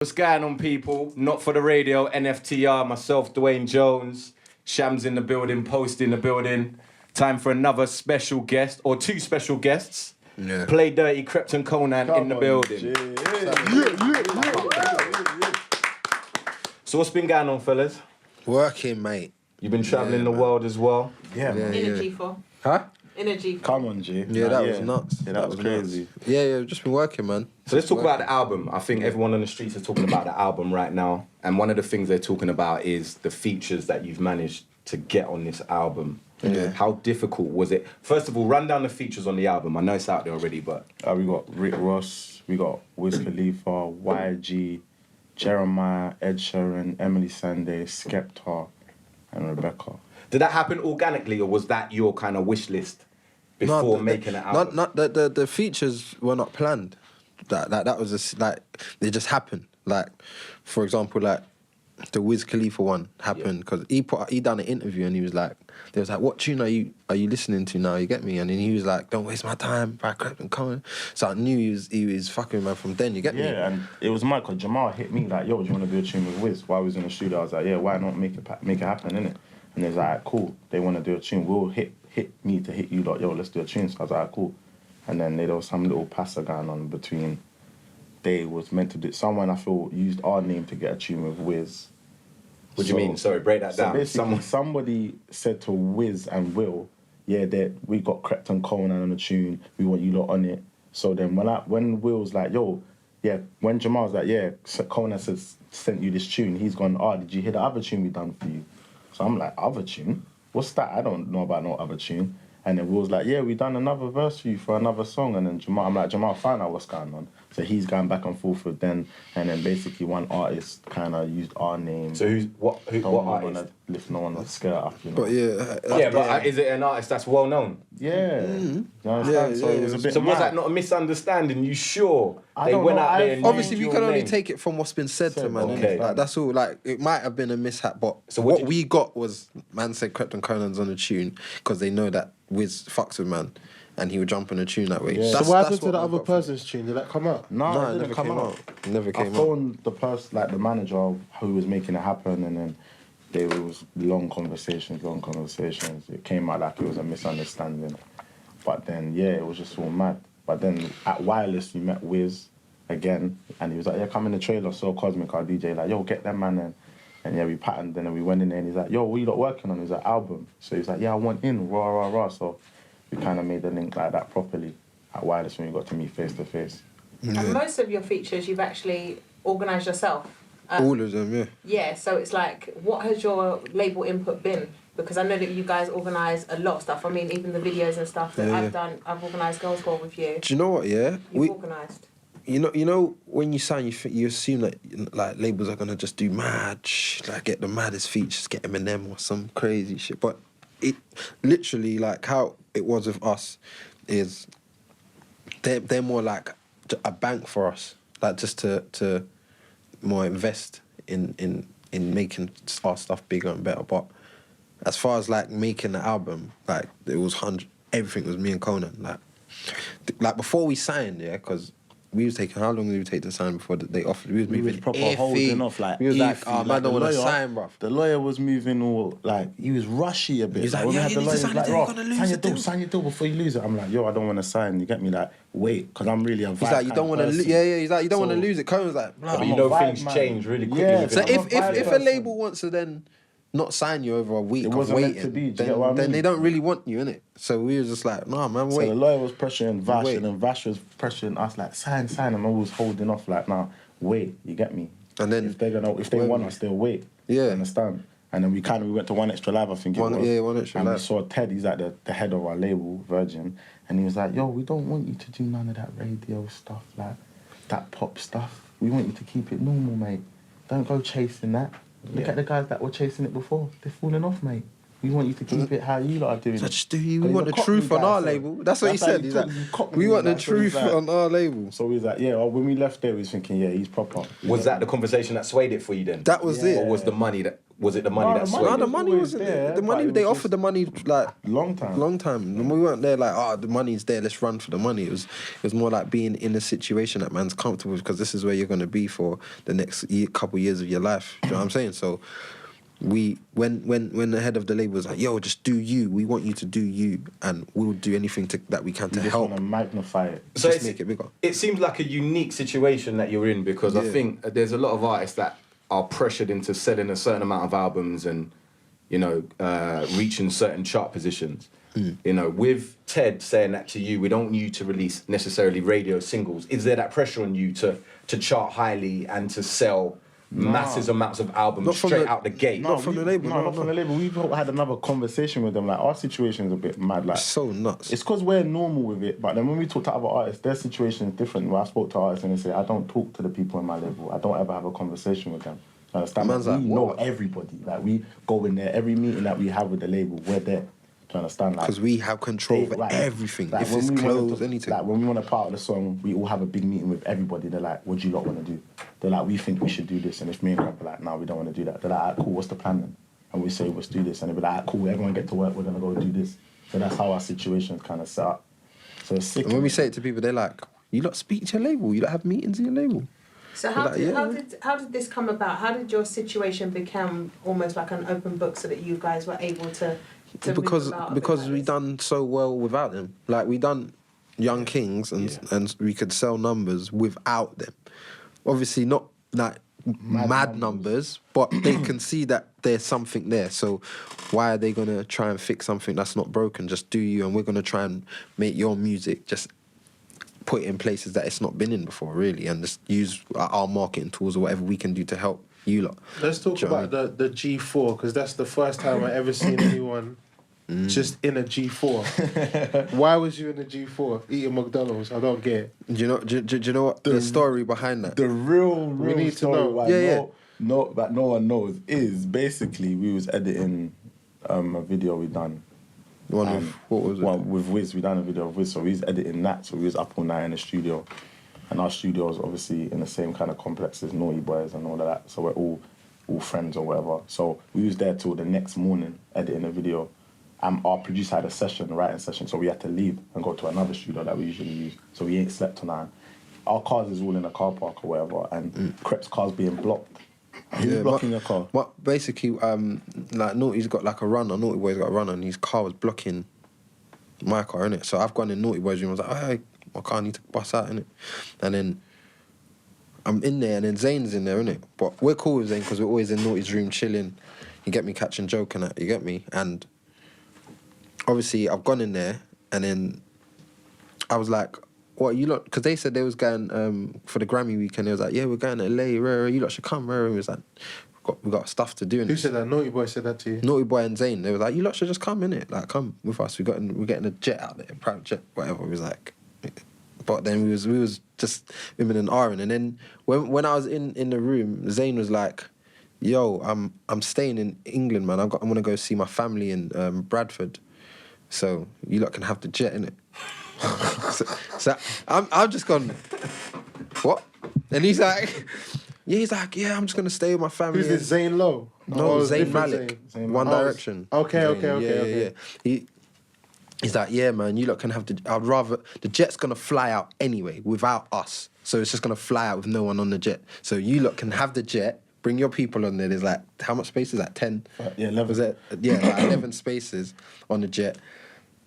What's going on, people? Not for the radio, NFTR, myself, Dwayne Jones, Shams in the building, Post in the building. Time for another special guest, or two special guests. Yeah. Play Dirty, Krept and Konan in the building. So what's been going on, fellas? Working, mate. You've been travelling the world as well? Yeah, man. Energy for. Huh? Energy. Come on, G. Yeah, that was nuts. Yeah, that was crazy. Nuts. Yeah, just been working, man. So let's talk about the album. I think everyone on the streets is talking about the album right now. And one of the things they're talking about is the features that you've managed to get on this album. Yeah. How difficult was it? First of all, run down the features on the album. I know it's out there already, but... We got Rick Ross, we got Wiz Khalifa, YG, Jeremiah, Ed Sheeran, Emily Sandé, Skepta, and Rebecca. Did that happen organically, or was that your kind of wish list before making an album? Not the features were not planned. That was just like they just happened. Like, for example, like the Wiz Khalifa one happened because he done an interview and he was like, they was like, what tune are you listening to now? You get me? And then he was like, don't waste my time by Krept and Konan. So I knew he was fucking man from then. You get me? Yeah, and it was mad because Jamal hit me like, yo, do you want to do a tune with Wiz? While I was in the studio, I was like, yeah, why not make it happen, innit? And they was like, cool, they want to do a tune. We'll hit me to hit you, like, yo, let's do a tune. So I was like, cool. And then there was some little passer going on between. They was meant to do someone I feel used our name to get a tune with Wiz. What do you mean? Sorry, break that down. Basically, somebody said to Wiz and Will, yeah, we got Krept and Konan on the tune. We want you lot on it. So then when Will's like, yo, yeah, when Jamal's like, yeah, Konan says sent you this tune. He's gone, did you hear the other tune we done for you? So I'm like, other tune? What's that? I don't know about no other tune. And then Will's like, yeah, we done another verse for you for another song. And then I'm like, Jamal, find out what's going on. So he's going back and forth with them. And then basically one artist kind of used our name. So what artist? Lift no one on the skirt up, you know. But is it an artist that's well known? Yeah. You understand? So it was a bit So was that not a misunderstanding? You sure? They went out there and obviously used we can your only name. take it from what's been said to man. Okay. Like, that's all. Like it might have been a mishap, but So what we got was man said Krept and Konan's on the tune because they know that Wiz fucks with man, and he would jump on a tune that way. Yeah. So what happened to the other person's tune? Did that come out? No, it never came out. It never came I out. phoned the person, like the manager who was making it happen, and then there was long conversations. It came out like it was a misunderstanding. But then, yeah, it was just all mad. But then at Wireless, we met Wiz again, and he was like, yeah, come in the trailer, so Cosmic, our DJ, like, yo, get them man in. And yeah, we patterned, and then we went in there, and he's like, yo, what you lot working on? He's like, album. So he's like, yeah, I want in, rah, rah, rah. So we kind of made the link like that properly at Wireless when we got to meet face to face. And most of your features you've actually organised yourself. All of them, yeah. Yeah, so it's like, what has your label input been? Because I know that you guys organise a lot of stuff. I mean, even the videos and stuff that I've organised Girls Ball with you. Do you know what? Yeah, You've organised. You know when you sign, you assume that like labels are gonna just do mad, like get the maddest features, get Eminem or some crazy shit. But it literally like how it was with us is they're more like a bank for us, like just to more invest in making our stuff bigger and better. But as far as like making the album, like it was everything was me and Konan. Like before we signed, yeah, because. We was taking, how long did we take to sign before they offered? We was proper iffy. holding off, like, we was like, iffy. man, I don't want to sign, bruv. The lawyer was moving all, like, he was rushy a bit. He's like, when we yeah, had you the need to lawyer, sign he was the deal, like, you're gonna lose sign your deal before you lose it. I'm like, yo, I don't want to sign. You get me? Like, wait, because I'm really a vibe. He's like, you don't want to lose. Yeah, he's like, you don't want to lose it. Conan's like, But nah. you know things change really quickly. Yeah, So I'm if a label wants to then not sign you over a week It of wasn't meant waiting, to be, do you get what I then mean? they don't really want you, innit? So we were just like, nah, man, So wait. the lawyer was pressuring Vash, Wait. and then Vash was pressuring us, like, sign, and I was holding off, like, nah, wait, you get me? And then if they want us, they'll wait. Yeah. You understand? And then we went to One Extra Live, I think it was. Yeah, One Extra and Live. we saw Ted, he's like the head of our label, Virgin, and he was like, yo, we don't want you to do none of that radio stuff, like, that pop stuff. We want you to keep it normal, mate. Don't go chasing that. Look at the guys that were chasing it before. They're falling off, mate. We want you to keep it how you lot are doing So it. just we want the truth on our label. That's what he said. He's like, we want the truth on our label. So he was like, yeah, well, when we left there, we was thinking, yeah, he's proper. Was that the conversation that swayed it for you then? That was it. Or was the money that... was it the money that swayed? No, the you? money always wasn't there, the but money. it was They just offered the money like long time. long time. We weren't there like, the money's there. Let's run for the money. It was more like being in a situation that man's comfortable with, because this is where you're going to be for the next couple years of your life. Do you know what I'm saying? So when the head of the label was like, yo, just do you. We want you to do you, and we'll do anything that we can to You just help. want to magnify it. So Just make it bigger. It seems like a unique situation that you're in, because I Yeah. think there's a lot of artists that are pressured into selling a certain amount of albums and, reaching certain chart positions. With Ted saying that to you, we don't want you to release necessarily radio singles. Is there that pressure on you to chart highly and to sell massive amounts of albums Not from straight the- out the gate? Not from the label. No, not from the label. We've had another conversation with them. Like, our situation is a bit mad. Like, So nuts. it's because we're normal with it, but then when we talk to other artists, their situation is different. When I spoke to artists and they say, I don't talk to the people in my label. I don't ever have a conversation with them. You understand? Man's we like, know what? everybody. Like, we go in there, every meeting that we have with the label, we're there. Do you understand? Like, Because we have control over like, everything. like, If when it's we wanna clothes, do- anything. Like, when we want to part of the song, we all have a big meeting with everybody. They're like, what do you lot want to do? They're like, we think we should do this. And if me and Krept are like, no, we don't want to do that. They're like, alright, cool, what's the plan then? And we say, let's do this. And they'll be like, alright, cool, everyone get to work, we're going to go do this. So that's how our situation's kind of set up. So it's sick. And when we say it to people, they're like, you lot speak to your label. You don't have meetings in your label. So Like, yeah. how did this come about? How did your situation become almost like an open book so that you guys were able to Because move about a bit because like we this? done so well without them. Like, we done Young Kings and we could sell numbers without them. Obviously not like mad numbers, but they can see that there's something there. So why are they gonna try and fix something that's not broken? Just do you, and we're gonna try and make your music, just put it in places that it's not been in before, really, and just use our marketing tools or whatever we can do to help you lot. Let's talk Do you know what about the G4, because that's the first time I ever seen anyone just in a G4. Why was you in a G4 eating McDonald's? I don't get it. Do you know what the story behind that? The real need to story know. why Yeah, that no one knows is basically we was editing a video we done. One with, what was it? One with Wiz, we done a video of Wiz, so we was editing that, so we was up all night in the studio. And our studio was obviously in the same kind of complex as Naughty Boys and all of that, so we're all friends or whatever. So we was there till the next morning editing a video. Our producer had a writing session, so we had to leave and go to another studio that we usually use. So we ain't slept tonight. Our cars is all in a car park or whatever, and Krept's car's being blocked. Who's blocking your car? What basically, like Naughty's got like a runner. Naughty Boy's got a runner, and his car was blocking my car, innit? So I've gone in Naughty Boy's room. I was like, hey, my car need to bust out, innit? And then I'm in there, and then Zane's in there, innit? But we're cool with Zane because we're always in Naughty's room chilling. You get me, catching joke and that. You get me? And obviously, I've gone in there, and then I was like, what, you lot, because they said they was going for the Grammy weekend. They was like, yeah, we're going to LA, rare, you lot should come, rare. And we was like, we got stuff to do. Who said that? Naughty Boy said that to you? Naughty Boy and Zayn, they were like, you lot should just come, innit? Like, come with us. We're getting a jet out there, a private jet, whatever. We was like, but then we was just women and Aaron. And then when I was in the room, Zayn was like, yo, I'm staying in England, man. I want to go see my family in Bradford. So you lot can have the jet, innit? so I've just gone, what? And he's like, yeah, I'm just gonna stay with my family. Who's this, Zayn Lowe? No, Oh, Zayn different Malik, Zayn One Malik. Direction. Okay, Zayn, okay. He's like, yeah, man, you lot can have I'd rather, the jet's gonna fly out anyway without us. So it's just gonna fly out with no one on the jet. So you lot can have the jet, bring your people on there. There's like, how much space is that? 10? Yeah, 11. Was it? Yeah, like 11 spaces on the jet.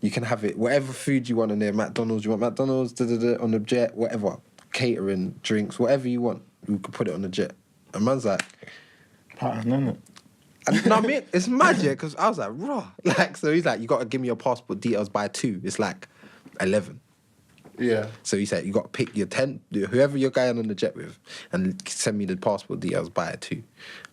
You can have it, whatever food you want on there. McDonald's, you want McDonald's, on the jet, whatever. Catering, drinks, whatever you want. We could put it on the jet. And man's like, Pattern, innit? and, no, I mean, it's magic, because I was like, raw. Like, so he's like, you got to give me your passport details by 2. It's like 11. Yeah. So he said, you got to pick your 10, whoever you're going on the jet with, and send me the passport details by 2.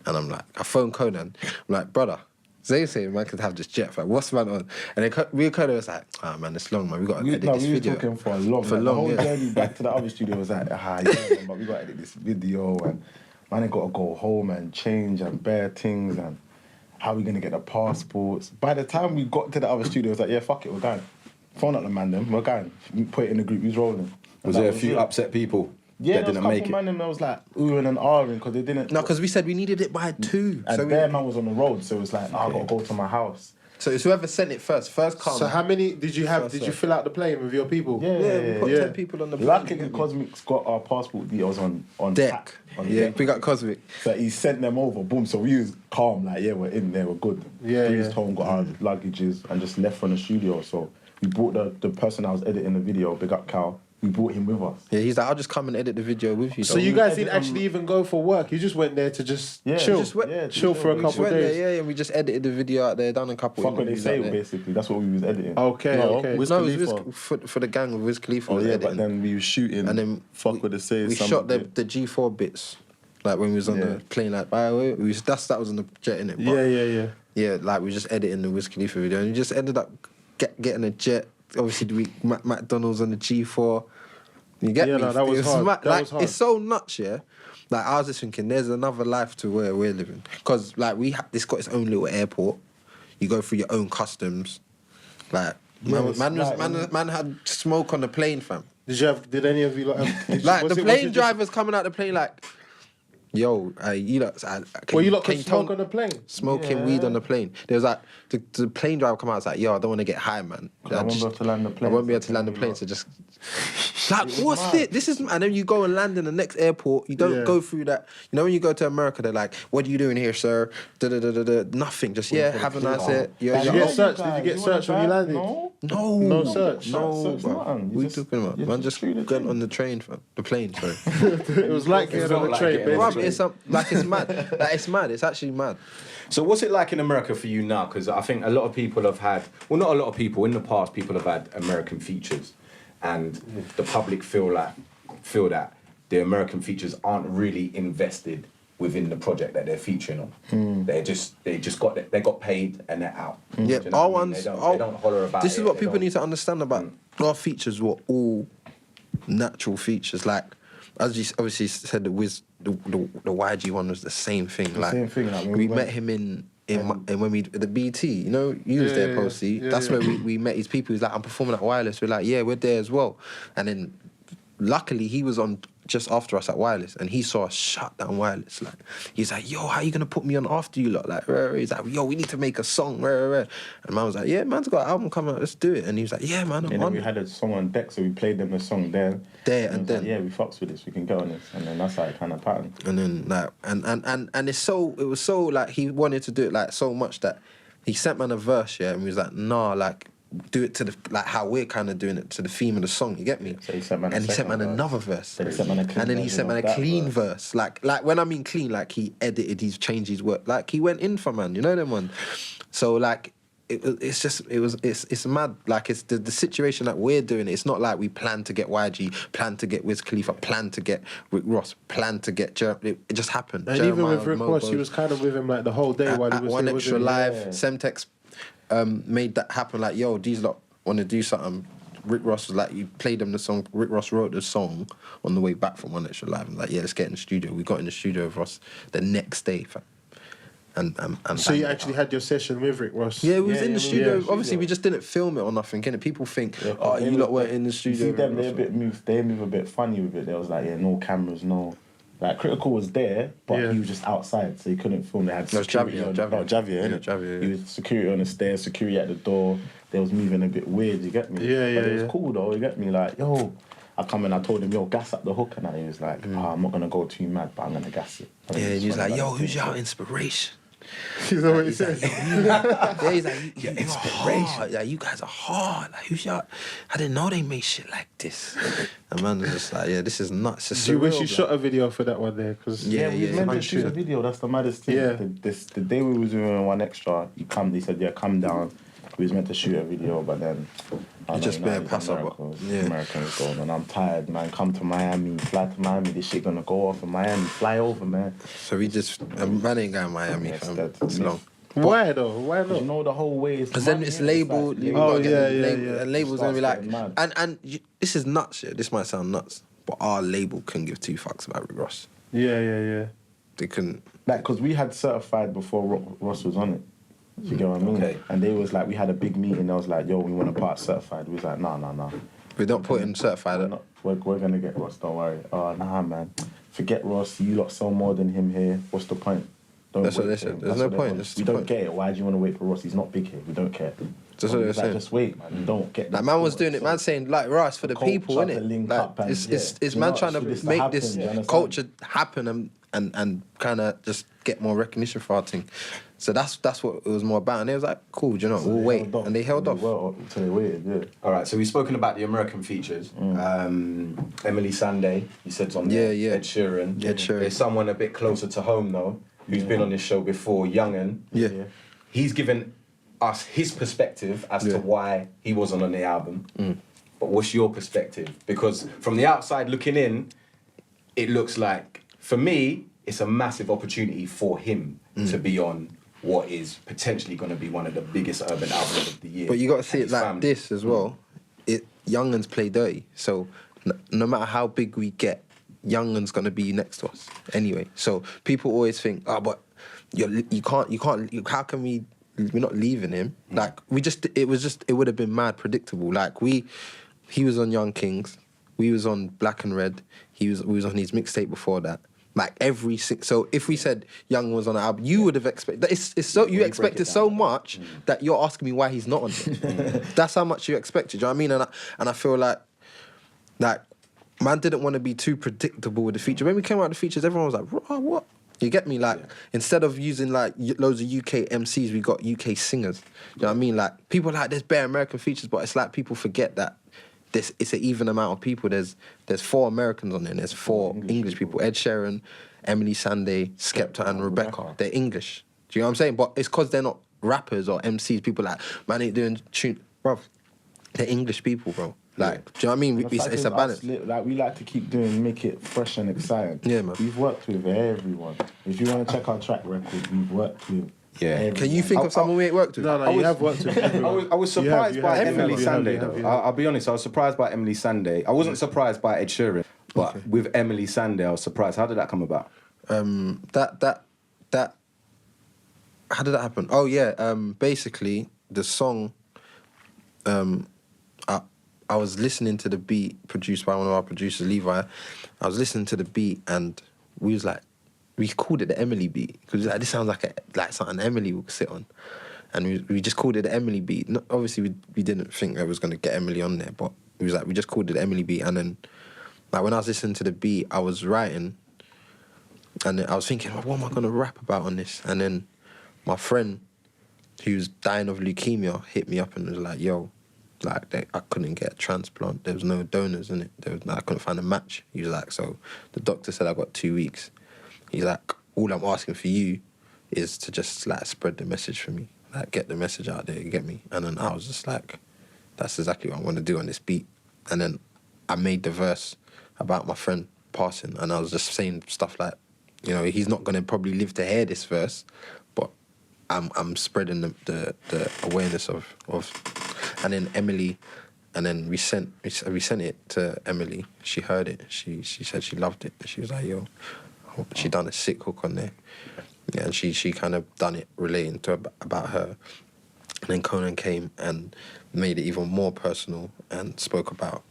And I'm like, I phone Konan. I'm like, brother, Zay saying man could have this jet, like, what's man on? And then me and Konan was like, man, it's long, man. We got to edit this we video. were talking for long. For like, long, the whole yeah. journey back to the other studio was like, yeah, man, but we got to edit this video, and man, I got to go home and change and bear things, and how we going to get the passports. By the time we got to the other studio, it was like, yeah, fuck it, we're going. Phone up the man then, we're going. Put it in the group, he's rolling. Was there a few upset people? Yeah, that there was a didn't couple make it. man and there was like oohing and ahhing because they didn't. No, because we said we needed it by 2. And So their man was on the road, so it was like, I gotta go to my house. so it's whoever sent it first come. So how many did you have? First Did you serve. fill out the plane with your people? Yeah, we put yeah. 10 people on the plane. Luckily, Cosmic's got our passport details on Deck. pack, on Yeah, deck. we got Cosmic. So he sent them over, boom. So we was calm, like, yeah, we're in there, we're good. Yeah, Breezed yeah. home, got our luggages, and just left from the studio. So we brought the person I was editing the video, big up Cal, we brought him with us. Yeah, he's like, I'll just come and edit the video with you. So though. you guys edit didn't actually even go for work. You just went there to just Yeah, chill, just went- yeah, chill for a We couple just went days. there, yeah, and we just edited the video out there, done a couple Fuck what they interviews say, out there. basically. That's what we was editing. Okay, No, okay. Wiz No, it was Khalifa. for the gang with Wiz Khalifa. Oh was yeah, editing. but then we were shooting. And then fuck what they say. We some shot the bit. G4 bits, like when we was on Yeah. the plane. Like, by the way, that was on the jet, innit? But Yeah. yeah, like we just editing the Wiz Khalifa video, and we just ended up getting a jet. Obviously, we McDonald's on the G4. You get Yeah, me? no, that was It hard. mad. That Like, was hard. it's so nuts, yeah. Like I was just thinking, there's another life to where we're living, because like this got its own little airport. You go through your own customs. Like it's like- man had smoke on the plane, fam. Did any of you like? Like was the it- was plane it just- drivers coming out the plane, like, yo, you lot. Well, you lot can could smoke tell- on the plane. smoking weed on the plane. There was like the plane driver come out. It's like, yo, I don't want to get high, man. I won't be able to land the plane. I won't be able to land the plane. So just like, what's this? This is, and then you go and land in the next airport. You don't Yeah. go through that. You know, when you go to America, they're like, what are you doing here, sir? Da da da da da. Nothing. Just yeah, have a nice day. Did you get searched? Did you get searched when you landed? No. No, No search. No, Search bro. nothing. You What are you just- talking about? you Man, just just through the got thing. on the train, fam. The plane, sorry. It was like It it felt on the like train, getting on the basically. Bruv, it's mad. Like it's mad. It's actually mad. So what's it like in America for you now? Because I think a lot of people have had, well, not a lot of people, in the past people have had American features, and the public feel that the American features aren't really invested within the project that they're featuring on. They got paid and they're out. Yeah, Do you know our what I mean? ones. They don't holler about This is it, what they people don't- need to understand about our features. Were all natural features. Like as you obviously said, the YG one was the same thing. Like same thing, like when we we met went- him in when we the BT. You know, you was Yeah, there, yeah, Posty. yeah, That's yeah. where we met his people. He's like, I'm performing at Wireless. We're like, yeah, we're there as well. And then luckily he was on just after us at Wireless, and he saw us shut down Wireless. Like he's like, yo, how you gonna put me on after you lot? Like, rah, rah. He's like, yo, we need to make a song. Rah, rah, rah. And man was like, yeah, man's got an album coming out. Let's do it. And he was like, yeah, man, I'm And then on. we it. had a song on deck, so we played them the song there. There and was then. like, yeah, we fucks with this, we can get on this. And then that's how it kind of patterned. And then like and it was so like he wanted to do it like so much that he sent man a verse, yeah, and he was like, nah, like do it to the like how we're kind of doing it to the theme of the song. You get me? So he sent man a and he sent second man verse. another verse. Then he sent man a clean and then he version sent man of a that clean verse. verse. Like when I mean clean, like he edited, he's changed his work. Like he went in for man, you know them one. So like it's mad. Like it's the situation that we're doing. It's not like we plan to get YG, plan to get Wiz Khalifa, plan to get Rick Ross, plan to get it just happened. And even with Jeremiah, Rick Ross, Mobo. he was kind of with him like the whole day while he At was One there, Extra wasn't he? Live, Yeah. Semtex made that happen. Like, yo, these lot want to do something. Rick Ross was like, you played them the song. Rick Ross wrote the song on the way back from One Extra Live. And like, yeah, let's get in the studio. We got in the studio with Ross the next day, fam. And So you banged it actually out. had your session with Rick Ross? Yeah, we was Yeah, in the yeah, studio. yeah, Obviously, studio. we just didn't film it or nothing. Innit? People think, Yeah, oh, they you was- lot weren't in the You studio. see them, with Ross. they move a bit funny with it. They was like, yeah, no cameras, no. Like Critical was there, but Yeah. he was just outside, so he couldn't film. They had No, it's security Javier, on Javier. Javier, innit? Yeah, Javier, yeah. He was security on the stairs, security at the door. They was moving a bit weird, you get me? Yeah, yeah, But it was yeah. cool though, you get me? Like, yo, I come in, I told him, yo, gas up the hook, and he was like, I'm not gonna go too mad, but I'm gonna gas it. Yeah, and he was like, yo, who's your inspiration? You know what he said? Yeah, he's like, you hard. Yeah, you guys are hard. Like, who's y'all? I didn't know they made shit like this. And man was just like, yeah, this is nuts. It's Do you wish surreal, you blood. shot a video for that one there? Cause Yeah, we was meant to shoot a I'm sure. video. That's the maddest thing. Yeah. The day we was doing One Extra, they said, yeah, come down. We was meant to shoot a video, but then I don't just know, bare it's pass up, America, yeah. Americans going, and I'm tired, man. Come to Miami, fly to Miami. This shit gonna go off in Miami. Fly over, man. So we just, man ain't going to Miami, Yeah, fam. that's- It's long. Why though? Why 'Cause not? you know the whole way is Because then money, it's innit? labeled. like, You Oh, gotta get yeah, the yeah, label, yeah. and labels It gonna be like, starts getting mad. this is nuts. Yeah, this might sound nuts, but our label couldn't give two fucks about Rick Ross. Yeah. They couldn't. like, because we had certified before Ross was on it. You get what I mean? Okay. And they was like, we had a big meeting. They was like, yo, we want to part certified. We was like, nah. We're not putting certified. We're not- we're gonna get Ross, don't worry. Oh, nah, man. Forget Ross, you lot sell more than him here. What's the point? Don't That's what wait they for said. him. There's That's no what they point. want. That's We the don't point. get it. Why do you want to wait for Ross? He's not big here. We don't care. That's what they're He's like, saying. just wait, man. You don't get Like man was doing it, man saying like Ross for the people, culture to innit? link Like up and- it's yeah. You man know, trying for to this to make happen, this do you understand? culture happen and kind of just get more recognition for our thing. So that's what it was more about. And they was like, cool, do you know, So we'll they wait. held off. And they held off. Well, so they waited, yeah. All right, so we've spoken about the American features. Emily Sandé, you said on there. Yeah. Ed Sheeran. Ed Sheeran. There's someone a bit closer to home though, who's been on this show before, Young'un. Yeah. He's given us his perspective as to why he wasn't on the album. But what's your perspective? Because from the outside looking in, it looks like, for me, it's a massive opportunity for him to be on what is potentially going to be one of the biggest urban albums of the year. But you got to see And it his like family. this as well. Young'uns play dirty. So no matter how big we get, Young'uns gonna be next to us anyway. So people always think, oh, but you can't. How can we? We're not leaving him. Like it would have been mad predictable. Like he was on Young Kings, we was on Black and Red. We was on his mixtape before that. Like so if we said Young was on an album, you would have expected. It's so you expected so much that you're asking me why he's not on it. That's how much you expected. Do you know what I mean? And I feel like man didn't want to be too predictable with the feature. When we came out with the features, everyone was like, "Oh, what?" You get me? Like instead of using like loads of UK MCs, we got UK singers. You know what I mean? Like people are like there's bare American features, but it's like people forget that it's an even amount of people. There's 4 Americans on there, and there's 4 English people. Ed Sheeran, Emily Sandé, Skepta, and Rebecca. They're English. Do you know what I'm saying? But it's because they're not rappers or MCs. People like, man ain't doing tune. Bro, they're English people, bro. Like, do you know what I mean? It's a balance. Like we like to keep make it fresh and exciting. Yeah, man. We've worked with everyone. If you want to check our track record, we've worked with everyone. Can you think of someone we ain't worked with? No, you have worked with everyone. I was surprised You by have, Emily you have, Sandé, you have, though. you have. I'll be honest, I was surprised by Emily Sandé. I wasn't surprised by Ed Sheeran, but with Emily Sandé, I was surprised. How did that come about? That how did that happen? Oh yeah, basically the song I was listening to the beat produced by one of our producers, Levi. I was listening to the beat and we called it the Emily beat because like, this sounds like something Emily would sit on, and we just called it the Emily beat. Obviously we didn't think I was gonna get Emily on there, but we just called it the Emily beat. And then like when I was listening to the beat, I was writing, and I was thinking, what am I gonna rap about on this? And then my friend, who's dying of leukemia, hit me up and was like, yo, like I couldn't get a transplant. There was no donors in it. I couldn't find a match. He was like, so the doctor said I got 2 weeks. He's like, all I'm asking for you is to just like spread the message for me, like get the message out there. You get me? And then I was just like, that's exactly what I want to do on this beat. And then I made the verse about my friend passing, and I was just saying stuff like, you know, he's not gonna probably live to hear this verse, but I'm spreading the awareness of. And then Emily, and then we sent it to Emily. She heard it. She said she loved it. She was like, yo, she done a sick hook on there. Yeah, and she kind of done it relating to about her. And then Konan came and made it even more personal and spoke about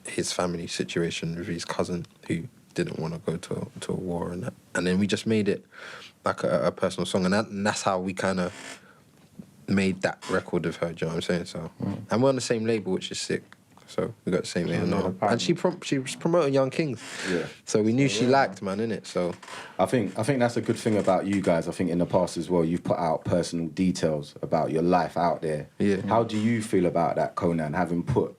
his family situation with his cousin who didn't want to go to a war and that. And then we just made it like a personal song, and that's how we kind of made that record of her. Do you know what I'm saying? So, and we're on the same label, which is sick. So we got the same A&R. And she was promoting Young Kings. Yeah. So we knew she liked, man, innit? So I think that's a good thing about you guys. I think in the past as well, you've put out personal details about your life out there. Yeah. How do you feel about that, Konan, having put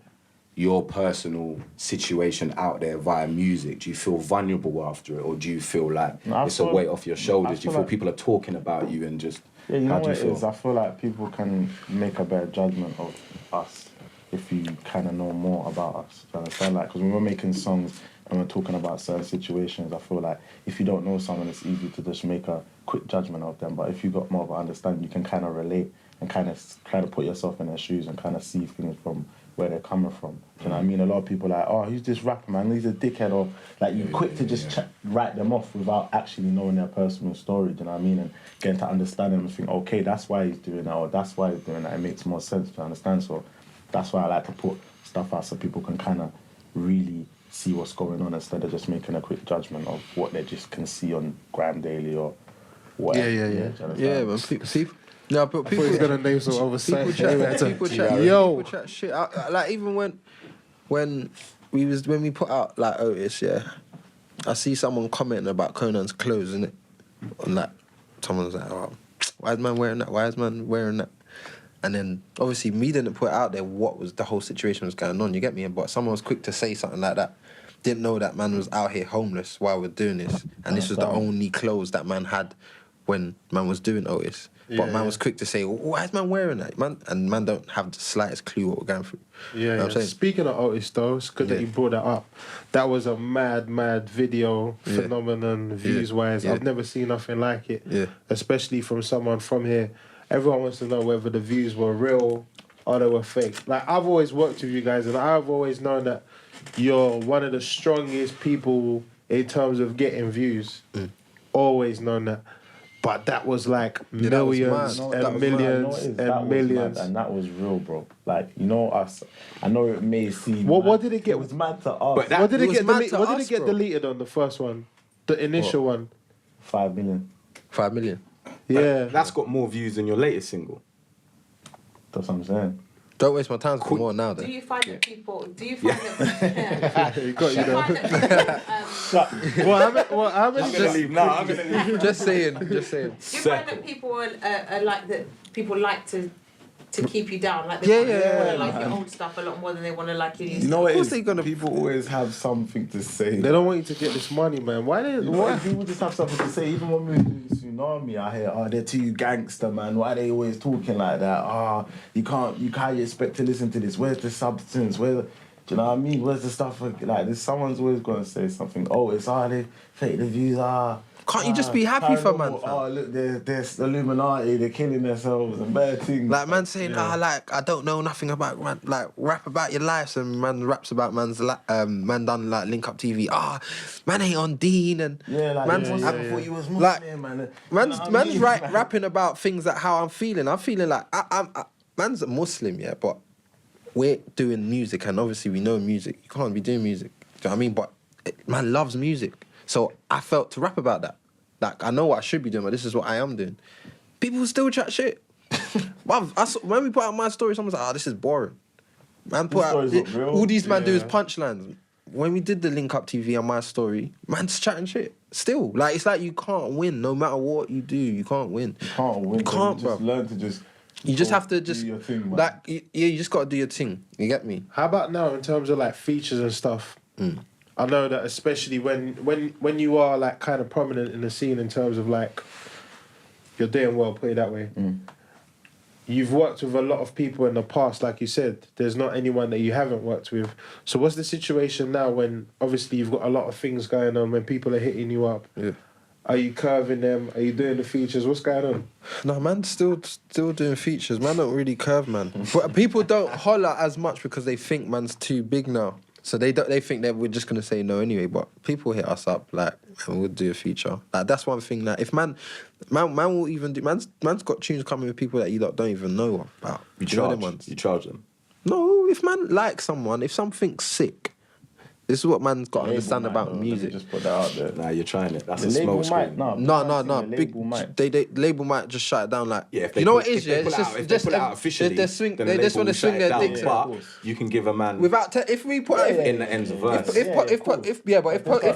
your personal situation out there via music? Do you feel vulnerable after it, or do you feel like it's a weight off your shoulders? Do you feel like people are talking about you and just... Yeah, you know how do what you it feel? is? I feel like people can make a better judgment of us if you kind of know more about us. Do you understand? Like, because when we're making songs and we're talking about certain situations, I feel like if you don't know someone, it's easy to just make a quick judgment of them. But if you got more of an understanding, you can kind of relate and kind of put yourself in their shoes and kind of see things from where they're coming from. Do you know what I mean? A lot of people are like, oh, who's this rapper, man? He's a dickhead. Or like, you're quick to just write them off without actually knowing their personal story. Do you know what I mean? And getting to understand them and think, okay, that's why he's doing that, or that's why he's doing that. It makes more sense to understand. So that's why I like to put stuff out so people can kind of really see what's going on instead of just making a quick judgment of what they just can see on Grime Daily or whatever. Yeah. do you understand? Yeah, man. People. No, but I thought he was people. gonna name some other People sites. chat. People chat. Yo. People chat shit. Like even when we put out like Otis, yeah, I see someone commenting about Conan's clothes, innit? On that, someone's like, "Oh, why is man wearing that? Why is man wearing that?" And then obviously me didn't put out there what was the whole situation was going on. You get me? But someone was quick to say something like that. Didn't know that man was out here homeless while we're doing this, and this was the only clothes that man had when man was doing Otis. But man was quick to say, why is man wearing that, man? And man don't have the slightest clue what we're going through. Yeah, You know what I'm saying? Speaking of Otis, though, it's good that you brought that up. That was a mad video phenomenon, views-wise. Yeah. I've never seen nothing like it, Yeah. especially from someone from here. Everyone wants to know whether the views were real or they were fake. Like, I've always worked with you guys, and I've always known that you're one of the strongest people in terms of getting views. Always known that. But that was like that was millions mad. and millions and millions. And that was real, bro. Like, you know us. I know it may seem. What did it get? It was mad to us. But that- What did it it was get? mad to What did us, it get bro. deleted on the first one? The initial one. 5 million. 5 million. Yeah. That's got more views than your latest single. That's what I'm saying. Don't waste my time for more now, Do then. you find that people? Do you find that? You got Do you you know. find that people? How many I'm gonna leave now. I'm gonna leave. Just saying. Do you find that people are like that? People like to keep you down, like they want to like your old stuff a lot more than they want to like your new You stuff. know what Of it course is? they gonna- People always have something to say. They don't want you to get this money, man. Why they? Why? Why? People just have something to say. Even when we were doing Tsunami, I hear, oh, they're too gangster, man. Why are they always talking like that? You can't expect to listen to this. Where's the substance? Do you know what I mean? Where's the stuff? Like, someone's always going to say something. Oh, it's they fake the views. Can't you just be happy for man, paranormal. fam? Oh, look, there's Illuminati. They're killing themselves and bad things. Like man saying, like I don't know nothing about man, like rap about your lives, and man raps about man's man done like Link Up TV. Man ain't on Dean and man's before you was Muslim, like man. man's rapping about things that how I'm feeling. I'm feeling like I'm man's a Muslim, yeah, but we're doing music, and obviously we know music. You can't be doing music. Do you know what I mean? But man loves music, so I felt to rap about that. Like I know what I should be doing, but this is what I am doing. People still chat shit. Bruv, when we put out my story, someone's like, this is boring. Man put out all these man do is punchlines. When we did the Link Up TV on my story, man's chatting shit. Still, like it's like you can't win no matter what you do. You can't win. You can't win. You can't, just bro. learn to just. You just have to just do your thing, man. like you just gotta do your thing. You get me? How about now in terms of like features and stuff? I know that especially when you are like kind of prominent in the scene in terms of like you're doing well, put it that way. You've worked with a lot of people in the past, like you said. There's not anyone that you haven't worked with. So what's the situation now when obviously you've got a lot of things going on, when people are hitting you up? Yeah. Are you curving them? Are you doing the features? What's going on? No, man, still doing features. Man, don't really curve, man. But people don't holler as much because they think man's too big now. So they think that we're just gonna say no anyway. But people hit us up like, and we'll do a feature. Like that's one thing that if man will even do. Man's got tunes coming with people that you lot don't even know about. You Do know them charge. ones? You charge them. No, if man likes someone, if something's sick, this is what man's got to understand about music. Just put that out there. Nah, you're trying it. That's The a label smoke might, screen. No. The Big label might. they label might just shut it down. Like Yeah, if they you know put- what it is. if they Yeah, pull it's it just out, if they pull it out officially, They swing. then They the just label want to will swing shut their it dicks. down. out. But you can give a man Without if we put in the ends of verse. Of course. if Start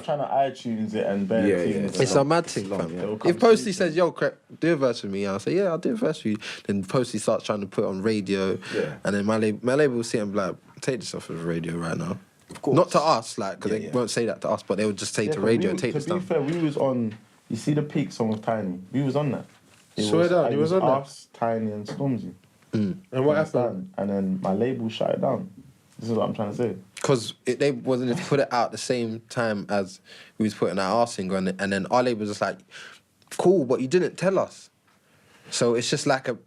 trying to iTunes it and bad Yeah, things. yeah. it's a mad thing, long, fam. yeah. It'll come If Posty to says, "Yo, Krept, do a verse for me," I'll say, "Yeah, I'll do a verse for you." Then Posty starts trying to put it on radio, Yeah. and then my label will sit and be like, "Take this off of radio right now." Of course. Not to us, like, because Yeah, they yeah. wbe that to us, but they would just say Yeah, to but radio, we, "Take this to be down." fair, we was on. You see the Peak song with Tiny. We was on that. Swear down, he was on that? us, Tiny, and Stormzy. And what happened? Understand? And then my label shut it down. This is what I'm trying to say. Because they wasn't to put it out the same time as we was putting out our single, and then our label was just like, "Cool, but you didn't tell us." So it's just like a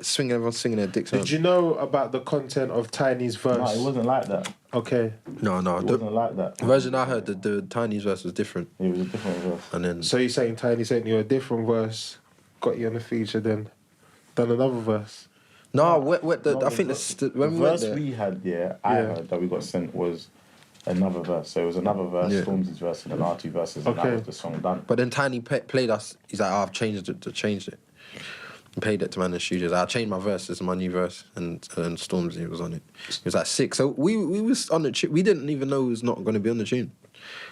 swinging, everyone's swinging their dicks. Did you know about the content of Tiny's verse? No, it wasn't like that. Okay. No, It the wasn't like that. version I heard, the Tiny's verse was different, It was a different verse. and then So you're saying Tiny sent you a different verse, got you on the feature, then done another verse? no, No, I think when the we went verse there, we had, I Yeah. heard that we got sent was another verse. So it was another verse, Yeah. Stormzy's verse, and then our two verses, and that Okay. was the song done. But then Tiny played us. He's like, I've changed it. And played it to man in the studios. I changed my verse. This is my new verse, and Stormzy was on it. He was like 6. So we was on the tune. We didn't even know he was not going to be on the tune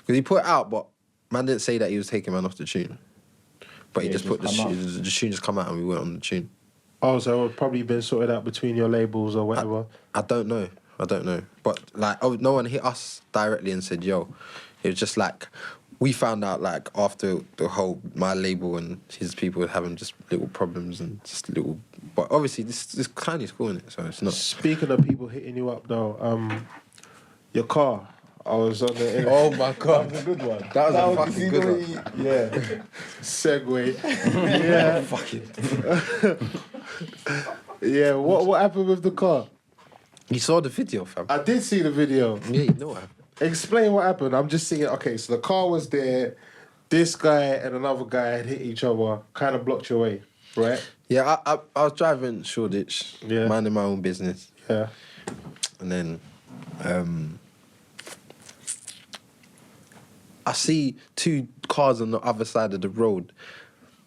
because he put it out, but man didn't say that he was taking man off the tune. But he Yeah, just it put just come out. the tune just come out and we went on the tune. Oh, so it's probably been sorted out between your labels or whatever. I don't know. But like, no one hit us directly and said, "Yo." It was just like we found out like after the whole my label and his people were having just little problems and just little. But obviously this Tiny's cool in it, so it's not. Speaking of people hitting you up though, your car. I was on the Oh my god, That was a good one. That was a fucking good one. Yeah. segue. Yeah, Fucking. yeah. What happened with the car? You saw the video, fam. I did see the video. Yeah, you know what happened. Explain what happened. I'm just seeing. Okay, so the car was there. This guy and another guy had hit each other. Kind of blocked your way, right? Yeah, I was driving Shoreditch, Yeah. minding my own business, Yeah. and then I see 2 cars on the other side of the road.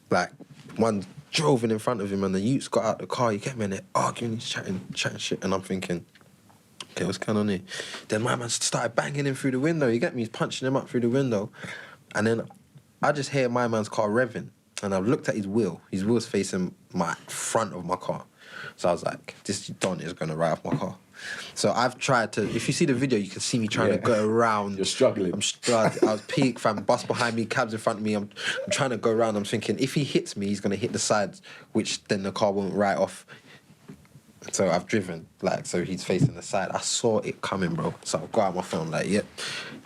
Like, one drove in front of him and the youths got out the car, you get me, and they're arguing, he's chatting shit, and I'm thinking, okay, what's going on here? Then my man started banging him through the window, you get me, he's punching him up through the window, and then I just hear my man's car revving, and I've looked at his wheel's facing my front of my car. So I was like, this Don is going to ride off my car. So I've tried to, if you see the video, you can see me trying to go around. You're struggling. I was peak, fam, bus behind me, cabs in front of me. I'm trying to go around. I'm thinking, if he hits me, he's going to hit the sides, which then the car won't write off. So I've driven, like, so he's facing the side. I saw it coming, bro. So I've got out my phone, like, yep.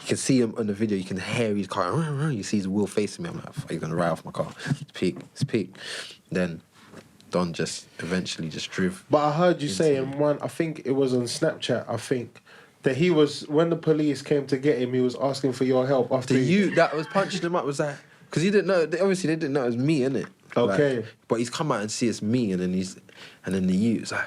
You can see him on the video. You can hear his car. You see his wheel facing me. I'm like, fuck, he's going to ride off my car. It's peak. Then Don just eventually just drove. But I heard you say in one, I think it was on Snapchat, I think, that he was, when the police came to get him, he was asking for your help after The you that was punching him up was that, because he didn't know, obviously they didn't know it was me, innit? Okay. Like, but he's come out and see it's me, and then the you's like,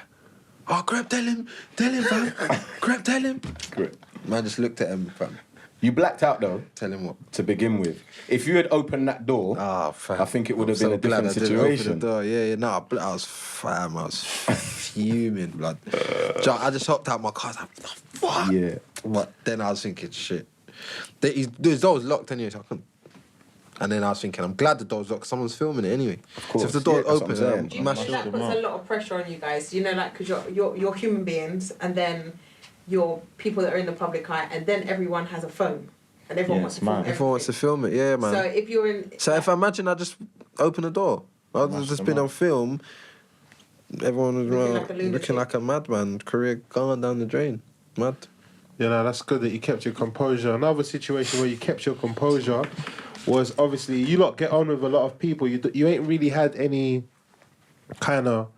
oh, Krept, tell him, fam. Krept, tell him. Great. Man just looked at him, fam. You blacked out though, Tell him what? to begin with. If you had opened that door, Fam. I think it would have I'm been a so glad different I didn't open situation. the door. Yeah, no, I was fuming, blood. I just hopped out my car. I was like, what the fuck? Yeah. But then I was thinking, shit. His door was locked anyway, so I couldn't. And then I was thinking, I'm glad the door's locked, someone's filming it anyway. Of course, So if the door's yeah, that's what open, I'm saying. Do you mash think it that up. puts a lot of pressure on you guys? You know, like, because you're human beings, and then you're people that are in the public eye, and then everyone has a phone, and everyone Yeah, wants to it's mad. film Everyone wants to everything. film it, yeah, man. So if you're in... So if I imagine I just open the door, I'd Mash just them been up. on film, everyone was Looking around, like a lunatic. looking like a madman, career gone down the drain. Mad. You know, that's good that you kept your composure. Another situation where you kept your composure was obviously you lot get on with a lot of people. You ain't really had any kind of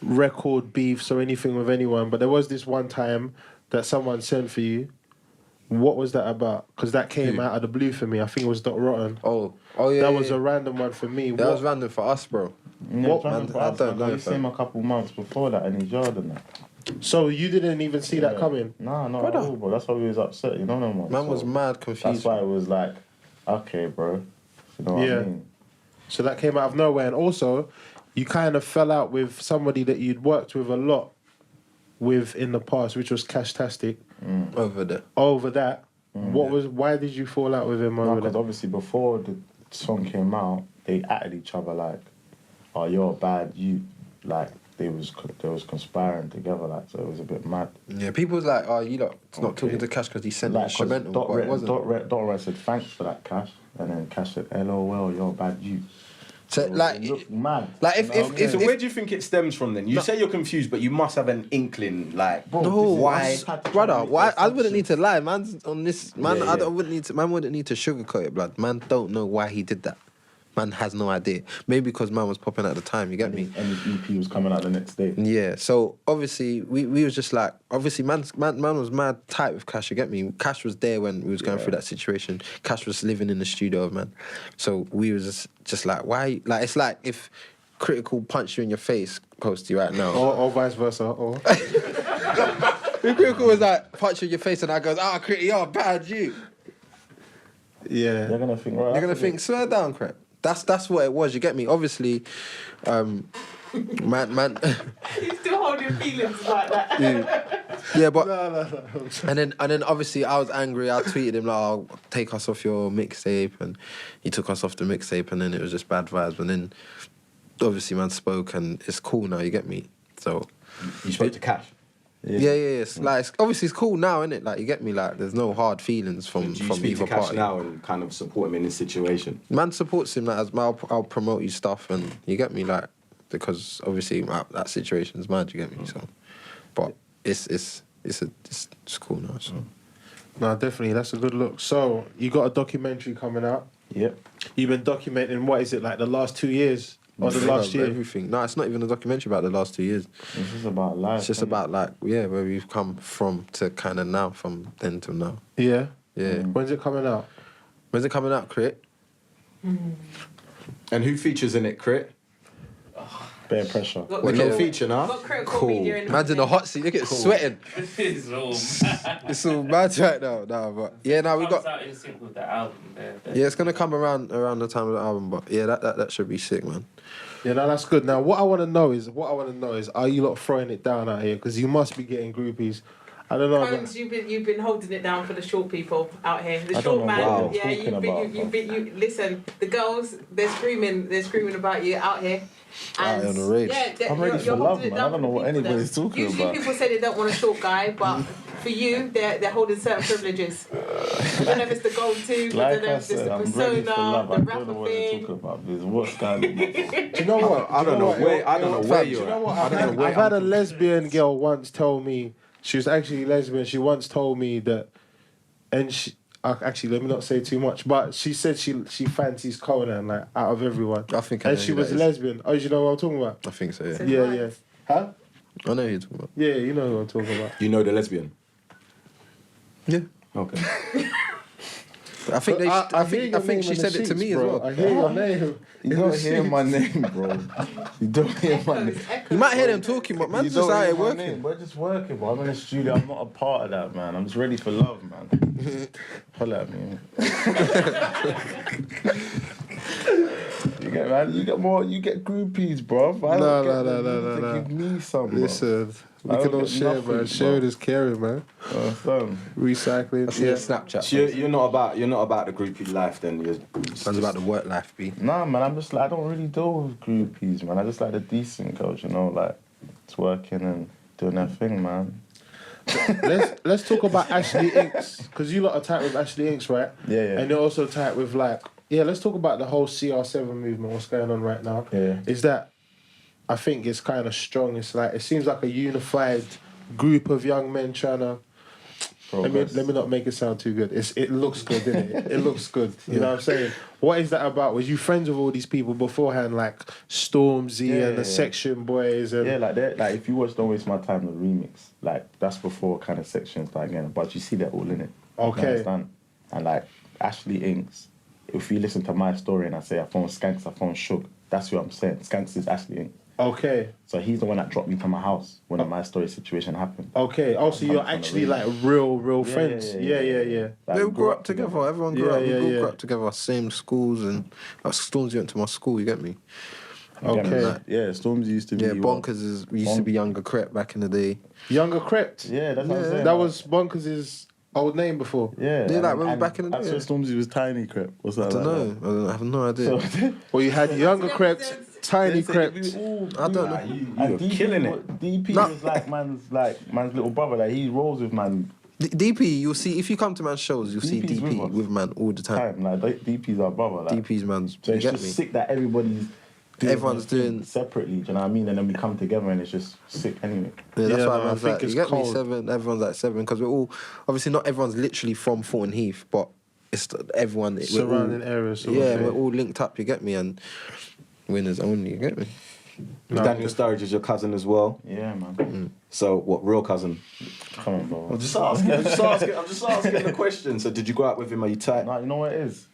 record beefs or anything with anyone, but there was this one time that someone sent for you. What was that about? Because that came out of the blue for me. I think it was Dot Rotten. Oh yeah. That yeah, was yeah. a random one for me. That was random for us, bro. Yeah, What, trying man? to pass, I don't man. know, You seen him a couple months before that in his yard and that. So you didn't even see that coming? Nah, not Brother. at all, bro. That's why we was upset, you know what I mean? Man was mad confused. That's why it was like, okay, bro. You know what Yeah. I mean? So that came out of nowhere. And also, you kind of fell out with somebody that you'd worked with a lot with in the past, which was Cashtastic. over there. Over that, why did you fall out with him No, over because that? obviously before the song came out, they at each other like, oh, you're bad, you, like, they was conspiring together, like, so it was a bit mad. Yeah, people was like, oh, you lot, it's not talking to Cash because he sent an Like, instrumental, Dot but it wasn't. Red said thanks for that, Cash, and then Cash said, LOL, you're bad, you. So, like, it looked mad. like You know what I mean? So where do you think it stems from then? You say you're confused, but you must have an inkling, like, Bro, no, this is- why? brother, why? I wouldn't need to lie, man's on this. Man, Yeah, I yeah. wouldn't need to. Man wouldn't need to sugarcoat it, blood. Man don't know why he did that. Man has no idea. Maybe because man was popping at the time. You get me? And his EP was coming out the next day. Yeah. So obviously we was just like, obviously man was mad tight with Cash. You get me? Cash was there when we was going through that situation. Cash was living in the studio, man. So we was just like, why? Like, it's like if Critical punched you in your face, Posty, right now. Or vice versa. Or The critical was like, punch in your face, and I goes, Krept, you're bad, you. Yeah. They're gonna think, right? You're gonna think, swear down, Krept. That's what it was. You get me? Obviously, man. He's still holding feelings like that. Yeah, but No. and then obviously I was angry. I tweeted him like, "I'll take us off your mixtape," and he took us off the mixtape, and then it was just bad vibes. And then obviously man spoke, and it's cool now. You get me? So You spoke to Cash. yeah. It's like obviously it's cool now, isn't it? Like you get me? Like there's no hard feelings from Do you speak either to Cash party. now and kind of support him in this situation? Man supports him. Like, I'll promote his stuff, and you get me? Like because obviously that situation's mad. You get me? So, but it's cool now. So. No, definitely. That's a good look. So, you got a documentary coming out. Yep. You've been documenting, what is it, like the last 2 years? Or the last year? Everything. No, it's not even a documentary about the last 2 years. It's just about life. It's just about like where we've come from to kind of now, from then till now. Yeah? Yeah. When's it coming out? When's it coming out, Krept? And who features in it, Crit? bare pressure. Got Well, critical- no feature now. got critical Cool. media in Man's in the hot seat. Look at it, sweating. It's all It's all mad right now. No, but yeah, now we comes got. out in sync with the album. Yeah, it's gonna come around the time of the album, but yeah, that should be sick, man. Yeah, no, that's good. Now, what I want to know is, are you lot throwing it down out here? Because you must be getting groupies. I don't know. Cones, you've been holding it down for the short people out here. The I short don't know man, what yeah. you're talking about, You listen. The girls, they're screaming about you out here. Out here on the rage. Yeah, I'm ready you're for love, holding it man. I down don't for know what the people anybody's there. talking Usually about. people say they don't want a short guy, but for you, they're holding certain privileges. I don't know if it's the gold tooth, I Like don't know I if it's said, the I'm persona, ready for love. the I don't know rapper what they're thing. talking about. This what's going on. Do you know what? I don't know where Do you're you know at. what? I don't know where I've had a I'm- lesbian girl once tell me, she was actually lesbian, she once told me that, and she, actually, let me not say too much, but she said she fancies Konan, like, out of everyone. I think I And know she who was that is. lesbian. Oh, you know what I'm talking about? I think so. Yeah, Yeah, yeah. Huh? I know who you're talking about. Yeah, you know who I'm talking about. You know the lesbian? Yeah, Okay. I think they. But I hear think your she name in said the it to me sheets, as bro. well. I hear your name. You don't hear my name, bro. You don't hear my name. You might hear them talking, but man's You just don't out hear here my working. name. We're just working, bro. I'm in the studio. I'm not a part of that, man. I'm just ready for love, man. Holla at me. You get, man. You get more. You get groupies, bro. No. Give me some, bro. Listen, we I can don't all get share, nothing, man. Sharing is caring, man. Son. Recycling. I see Yeah. Snapchat. So you're not about the groupie life then. You're Man's about the work life, B. Nah, man. I'm just like, I don't really deal with groupies, man. I just like the decent girls, you know, like it's working and doing their thing, man. Let's talk about Ashley Inks, because you lot are tight with Ashley Inks, right? Yeah. And you're also tight with let's talk about the whole CR7 movement, what's going on right now. Yeah. Is that I think it's kind of strong. It's like, it seems like a unified group of young men trying to, let me not make it sound too good. It looks good, doesn't it? It looks good. You know what I'm saying? What is that about? Was you friends with all these people beforehand, like Stormzy and the Section Boys? And Yeah, like if you watch Don't Waste My Time, the remix, like that's before kind of Section started again. But you see they're all in it. Okay. You understand? And like Ashley Inks, if you listen to my story and I say I found Skanks, I found Shook, that's what I'm saying. Skanks is Ashley Inks. Okay. So he's the one that dropped me to my house when the My Story situation happened. Okay. Oh, so you're From the actually remix. like real friends. Yeah. Like, They we grew up together. Everyone grew up. We all yeah. grew up together. Same schools, and Stormzy went to my school. You get me? Okay. Yeah, Stormzy used to be. Yeah, Bonkers used to be younger Krept back in the day. Younger Krept. Yeah, that's what I'm saying. That was Bonkers' old name before. Yeah. Yeah, like and- when we and back in the day, That's when Stormzy was tiny, Krept. What's that? I don't like know. I have no idea. that? Well, you had younger Krept, tiny Krept. I don't know. you're killing it. DP No. was like man's little brother. Like he rolls with man DP, you'll see if you come to man's shows, you'll see DP's DP with us. with man all the time. time. Like DP's our brother. Like. DP's man's. So You it's get just me? sick that everybody's Everyone's their thing doing- separately. Do you know what I mean? And then we come together and it's just sick anyway. Yeah, that's Yeah, why no, I man's think like, it's you get me, cold. 7, everyone's like 7, because we're all, obviously not everyone's literally from Thornton Heath, but it's everyone. we're Surrounding all, areas. sort of Yeah, thing. we're all linked up, you get me, and winners only, you get me? Daniel Sturridge is your cousin as well. Yeah, man. So what? Real cousin? Come on, bro. I'm just asking. I'm just asking the question. So did you go out with him? Are you tight? Nah, you know what it is?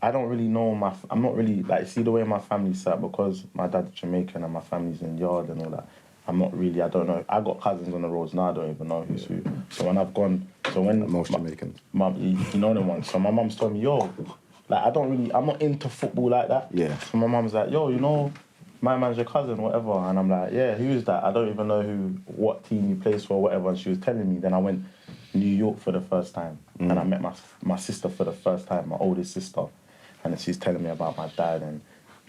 I don't really know I'm not really, like, see the way my family's set, because my dad's Jamaican and my family's in Yard and all that. I'm not really, I don't know. I got cousins on the roads now, I don't even know who's who. So when I've gone, Most Jamaicans. Mum, you know them ones. So my mum's told me, yo, like I'm not into football like that. Yeah. So my mum's like, yo, you know, my man's your cousin, whatever. And I'm like, yeah, who is that? I don't even know what team he plays for, whatever. And she was telling me. Then I went New York for the first time. And I met my sister for the first time, my oldest sister. And then she's telling me about my dad and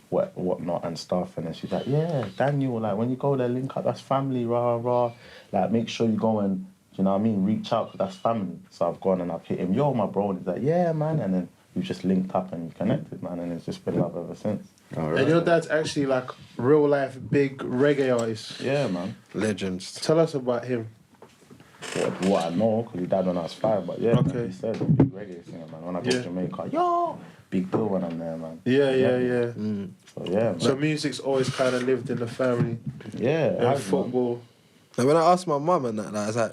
whatnot and stuff. And then she's like, yeah, Daniel, like when you go there, link up, that's family, rah, rah. Like make sure you go and, you know what I mean, reach out, because that's family. So I've gone and I've hit him, yo, my bro. And he's like, yeah, man. And then we've just linked up and connected, man. And it's just been love ever since. All right. And your dad's actually like real life big reggae artist. Yeah, man. Legends. Tell us about him. What I know, because he died when I was 5, but yeah, Okay. man, he said, big reggae singer, man. When I go to Jamaica, yo, big deal when I'm there, man. Yeah. So yeah, man. So music's always kind of lived in the family. Yeah, it And has, football. And when I asked my mum and that, like, I was like,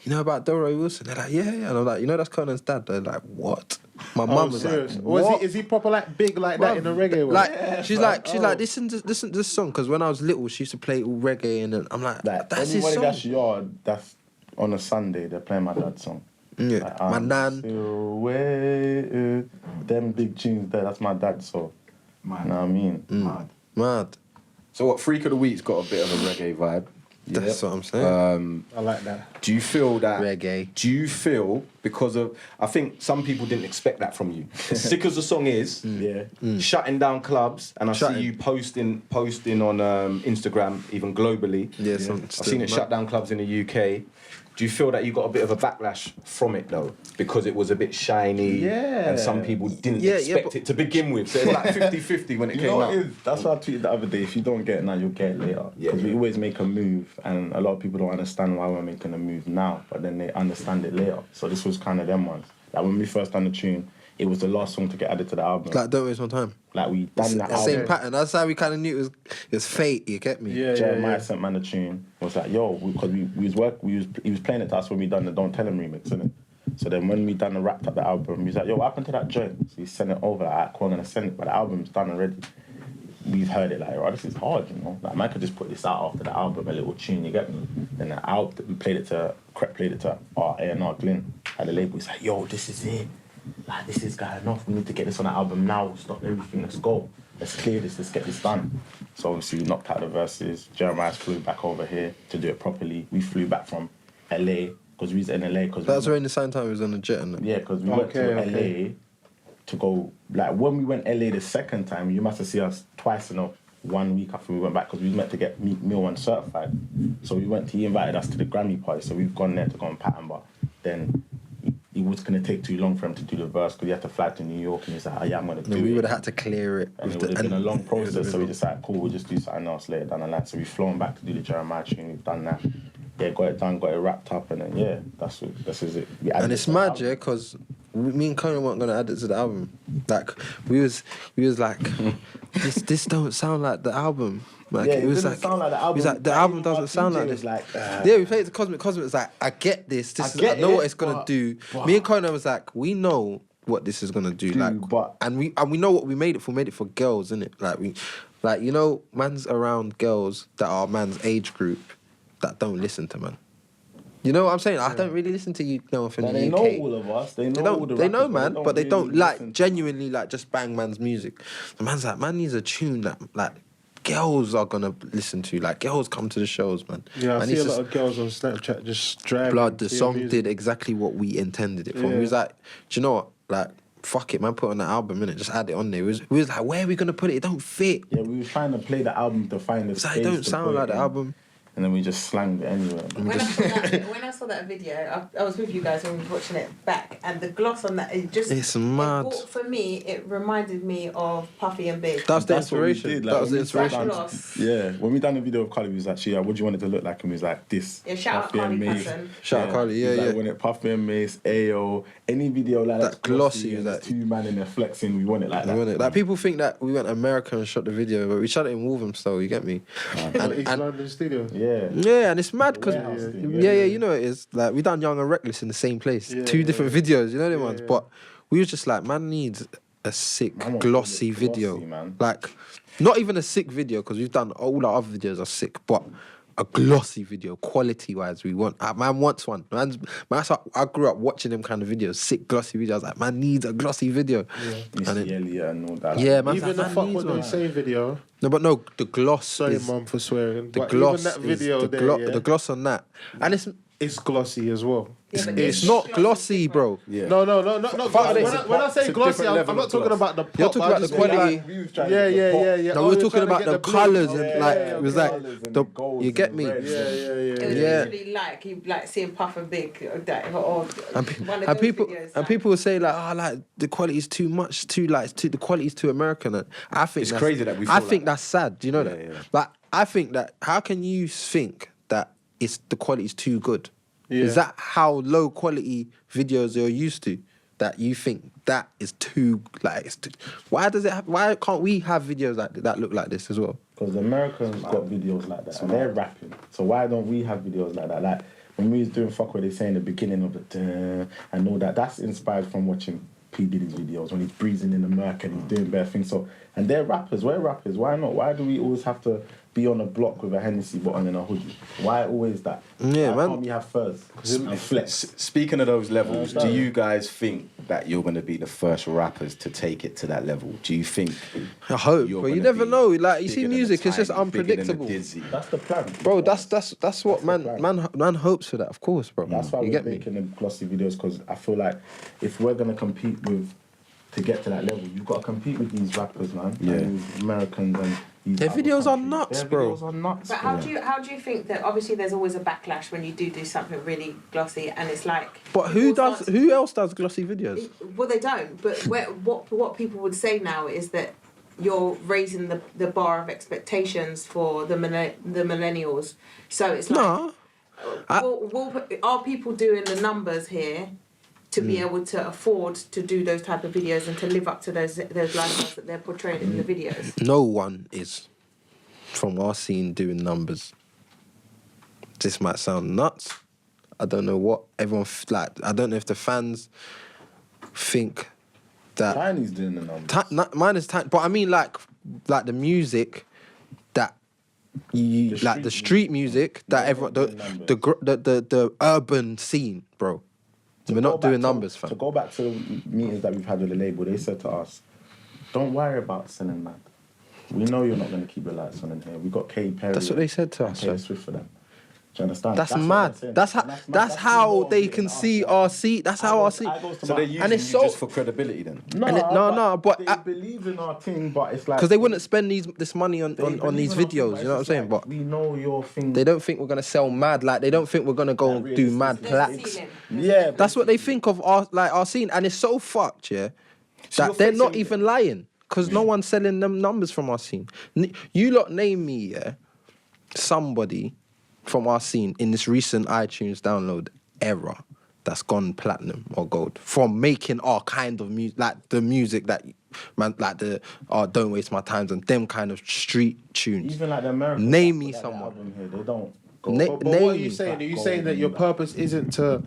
you know about Delroy Wilson? They're like, yeah. And I'm like, you know that's Conan's dad? They're like, what? My mum was serious? like, Or what? is he proper like big like that in the reggae world? Like, she's like, listen to this song, because when I was little, she used to play all reggae, and then I'm like, that's his song. That's on a Sunday, they're playing my dad's song. Yeah, Like, my nan. Still waiting. Them big tunes there, that's my dad's song. You know what I mean? Mad. So what, Freak of the Week's got a bit of a reggae vibe. That's what I'm saying. I like that. Do you feel that? Reggae. Do you feel, because of, I think some people didn't expect that from you. As sick as the song is, shutting down clubs, and I see you posting on Instagram, even globally. Yeah, I've seen it shut down clubs in the UK. Do you feel that you got a bit of a backlash from it though? Because it was a bit shiny and some people didn't expect it to begin with. So it's like 50-50 when it came out. That's what I tweeted the other day. If you don't get it now, you'll get it later. Because we always make a move, and a lot of people don't understand why we're making a move now, but then they understand it later. So this was kind of them ones. Like when we first done the tune, it was the last song to get added to the album. Like, don't waste my time. Like we done that album. Same pattern. That's how we kind of knew it was fate. You get me? Yeah, Jeremiah sent man the tune. Was like, yo, because he was playing it to us when we done the Don't Tell Him remix, innit? So then when we done and wrapped up the album, he was like, yo, what happened to that joint? So he sent it over, like, cool, I'm gonna send it, but the album's done already. We've heard it like, oh, this is hard, you know? Like, man could just put this out after the album, a little tune, you get me? Then the album, we played it to, Krept played it to our A&R Glyn at the label. He's like, yo, this is it. Like, this is going off. We need to get this on the album now. Stop everything. Let's go. Let's clear this. Let's get this done. So obviously we knocked out the verses. Jeremiah flew back over here to do it properly. We flew back from LA because we was in LA. That was around the same time we was on the jet, and yeah, because we went to LA to go. Like when we went LA the second time, you must have seen us twice in 1 week after we went back, because we meant to get Meal One certified. So we went. He invited us to the Grammy party. So we've gone there to go and pattern, but then it was going to take too long for him to do the verse because he had to fly to New York, and he's like, oh, yeah, I'm going to do it. We would have had to clear it. And it would have been a long process, so we just like, cool, we'll just do something else later down the line. So we've flown back to do the Jeremiah tune, we've done that. Yeah, got it done, got it wrapped up, and then, yeah, that's it. And it's mad, yeah, because me and Conan weren't going to add it to the album. Like, we was like, this don't sound like the album. Like, yeah, it was like, sound like the album. It was like, the album doesn't sound like this. Yeah, we played it to Cosmic. Cosmic was like, I get this. I know what it's gonna do. Me and Conan was like, we know what this is gonna do. And we know what we made it for. Made it for girls, innit? Like you know, man's around girls that are man's age group that don't listen to man. You know what I'm saying? I don't really listen to you, no one from the UK. They know all of us. They know all the rappers, they know, man, but they don't really like genuinely like just bang man's music. The man's like, man needs a tune that like girls are gonna listen to. Like girls come to the shows, man. Yeah, I and see a lot of girls on Snapchat just dragging. Blood, the song did exactly what we intended it for. We was like, do you know what? Like, fuck it, man, put on the album, innit? Just add it on there. We was like, where are we gonna put it? It don't fit. Yeah, we were trying to play the album to find the space. It don't sound like the album. And then we just slanged it anyway. When I saw that video, I was with you guys when we were watching it back, and the gloss on that, it's mad. For me, it reminded me of Puffy and Big. That's the inspiration. That was the inspiration. Yeah, when we done the video of Carly, we was like, what do you want it to look like? And we was like, this. Yeah, shout out Carly Passon. Shout out Carly, yeah. Like, when it Puffy and Mace, Ayo, any video like that glossy, like two man in there flexing, we want it like that. Like people think that we went America and shot the video, but we shot it in Walthamstow. You get me? East London studio. Yeah, and it's mad because you know it is. Like we done Young and Reckless in the same place, two different videos. You know them ones, but we was just like, man needs a sick glossy video, man. Like not even a sick video because we've done all our other videos are sick, but a glossy video, quality-wise. Man wants one. That's how I grew up watching them kind of videos, sick glossy videos. I was like, man needs a glossy video. Missy Elliott and all that. Yeah, man. Even the fuck what they say video. No, but no, the gloss Sorry, is... mum, for swearing. The But gloss even that video is... The gloss on that. And it's glossy as well. Yeah, but it's not glossy, bro. Yeah. No. When I say glossy, I'm not talking about the pop. You're talking about the quality. Yeah. No, Oh, we're you're talking trying to about get the blue. colours Oh, and like it was like colours and the golds you get and me. reds. Yeah. It was Yeah. literally like you like seeing Puff and Big or And, one of and those people videos, and people will say like, like the quality is too much, the quality is too American. And I think It's that's, crazy that we I feel think like that's sad. Do you know that? Yeah. Like I think that how can you think that the quality is too good? Yeah. Is that how low quality videos you're used to? That you think that is too why can't we have videos that look like this as well? Because the Americans got videos like that, and they're rapping. So why don't we have videos like that? Like when we was doing fuck what they say in the beginning of it, and all that. That's inspired from watching P Diddy's videos when he's breezing in the Merc and he's doing bad things. So and they're rappers. We're rappers. Why not? Why do we always have to be on a block with a Hennessy bottle and a hoodie? Why always that? Yeah, Why man. can't we have furs and flex? Speaking of those levels, do you guys think that you're going to be the first rappers to take it to that level? Do you think? I hope, you're but you gonna never be know. Like you see, bigger than music the is just Tiny, bigger than the unpredictable, Dizzy? That's the plan, bro. That's what man hopes for that, of course, bro. That's why you we're get me. making the glossy videos, because I feel like if we're gonna compete to get to that level, you've got to compete with these rappers, man. Yeah. And these Americans and these Their other videos are countries. nuts, Their bro. videos are nuts. But how do you think that obviously there's always a backlash when you do something really glossy and it's like But people start to- who else does glossy videos? Well, they don't. But what people would say now is that you're raising the bar of expectations for the millennials. So it's like, No. are people doing the numbers here to be able to afford to do those type of videos and to live up to those lifestyles that they're portraying in the videos? No one is from our scene doing numbers. This might sound nuts. I don't know what everyone I don't know if the fans think that Tiny's doing the numbers. mine is tiny, but I mean like the music that you the street music that We're everyone not doing the urban scene, bro. We're not doing numbers, fam. To go back to the meetings that we've had with the label, they said to us, "Don't worry about selling that. We know you're not going to keep your lights on in here. We got K Perry. That's what they said to us, Taylor fam. Swift for them. Do you understand? That's what mad. they're saying. That's And how. mad. That's how more they of it can than see us. our seat. That's how our seat. I goes to So my- they're using And you it's so- just for credibility then? No, but they believe in our thing, but it's like because they wouldn't spend this money on they these believe in our thing, videos. You know what I'm it's saying? like, But we know your thing. they don't think we're gonna sell mad. Like they don't think we're gonna go Like, do mad realistically. There's a plaques. ceiling. Yeah, That's what they think of our scene, and it's so fucked, yeah. So That you're they're not facing- even lying, because no one's selling them numbers from our scene. You lot name me, yeah, somebody from our scene in this recent iTunes download era that's gone platinum or gold from making our kind of music, like the music that man, like the Don't Waste My Times and them kind of street tunes. even like the Americans. Name me that someone. album here, they don't go. Na- But what are Name you me. saying? Are you Gold saying that your and purpose isn't to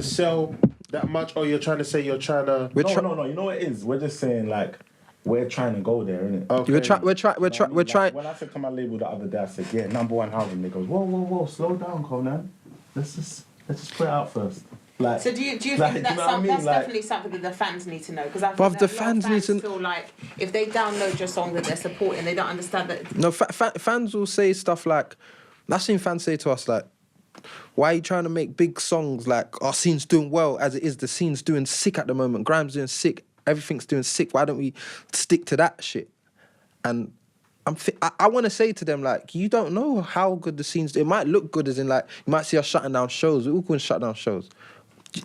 sell that much, or you're trying to say you're trying to? No. You know what it is? We're just saying like we're trying to go there, innit? Okay. We're trying. You know what I mean? We're Like, trying. when I said to my label the other day, I said, "Yeah, #1 album." They goes, "Whoa, slow down, Konan. Let's just put it out first." Like, So do you think like, that's, you know what I mean? that's Like- definitely something that the fans need to know? Because I think Bruv, that the a lot of fans need to- feel like if they download your song that they're supporting, they don't understand that. No, fans will say stuff like, I've seen fans say to us like, why are you trying to make big songs? Like, our scene's doing well as it is. The scene's doing sick at the moment. Grime's doing sick. Everything's doing sick. Why don't we stick to that shit? And I want to say to them, like, you don't know how good the scene's. It might look good as in, like, you might see us shutting down shows. We're all going to shut down shows.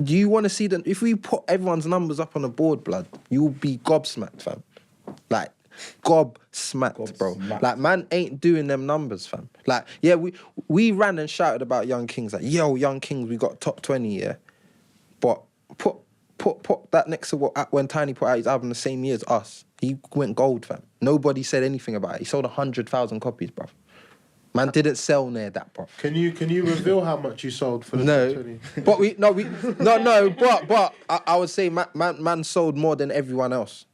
Do you want to see them? If we put everyone's numbers up on the board, blood, you'll be gobsmacked, fam. Like, gobsmacked, bro. Gobsmacked. Like, man ain't doing them numbers, fam. Like, yeah, we ran and shouted about Young Kings, like, yo, Young Kings, we got top 20, yeah. But put that next to when Tiny put out his album the same year as us. He went gold, fam. Nobody said anything about it. He sold 100,000 copies, bruv. Man didn't sell near that, bruv. Can you reveal how much you sold for the No, top 20? but I would say man sold more than everyone else.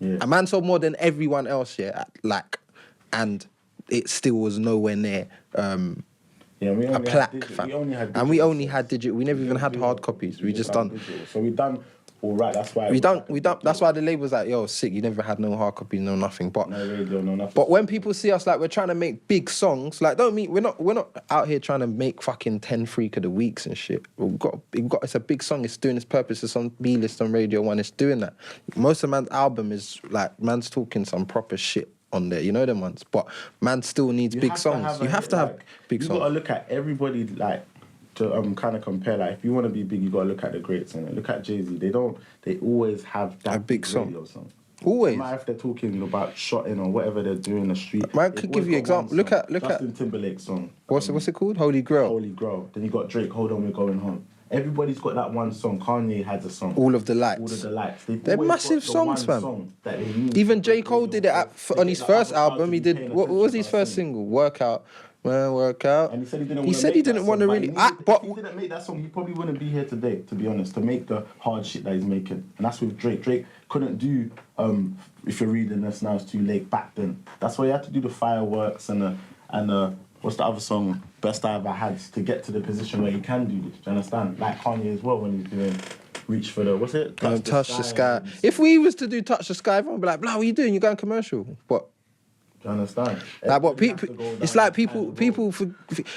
Yeah. A man sold more than everyone else, yeah. Like, and it still was nowhere near Yeah, we only a had plaque, digital. fam. We only had And we digital only songs. had digital. We never even had hard copies. We just done. Digital. So we done all right. That's why We done. That's why the label's like, yo, sick. You never had no hard copies, no nothing. But No radio, no nothing. But when people see us like we're trying to make big songs, like we're not out here trying to make fucking 10 Freak of the Weeks and shit. We've got it's a big song, it's doing its purpose, it's on B-list on Radio 1, it's doing that. Most of man's album is like man's talking some proper shit on there, you know them ones. But man still needs big songs. You have to have big songs. You gotta look at everybody like to kind of compare. Like if you want to be big, you gotta look at the greats and look at Jay-Z. They always have that A big song. radio song. Always. No matter if they're talking about shotting or whatever they're doing in the street. Man could give you example. Look at Justin Timberlake's song. what's it called? Holy Grail. Holy Grail. Then you got Drake. Hold on, we're going home. Everybody's got that one song. Kanye has a song. All of the Lights. All of the Lights. They're always massive got the songs, one fam. song that they use Even to J. put Cole radio did it on his first the other album. He crowd to be did paying what was attention his to first us singing. single? Workout. Work out. And he said he didn't. Want to really. But if he didn't make that song, he probably wouldn't be here today. To be honest, to make the hard shit that he's making, and that's with Drake. Drake couldn't do. If you're reading this now, it's too late. Back then, that's why he had to do the fireworks and what's the other song? Best I Ever Had to get to the position where he can do this. Do you understand? Like Kanye as well when he's doing. Reach for the what's it? Touch the sky. If we was to do Touch the Sky, everyone would be like, "Blah, what are you doing? You're going commercial." But do you understand? like, what Everybody has people? to go It's down like the time people,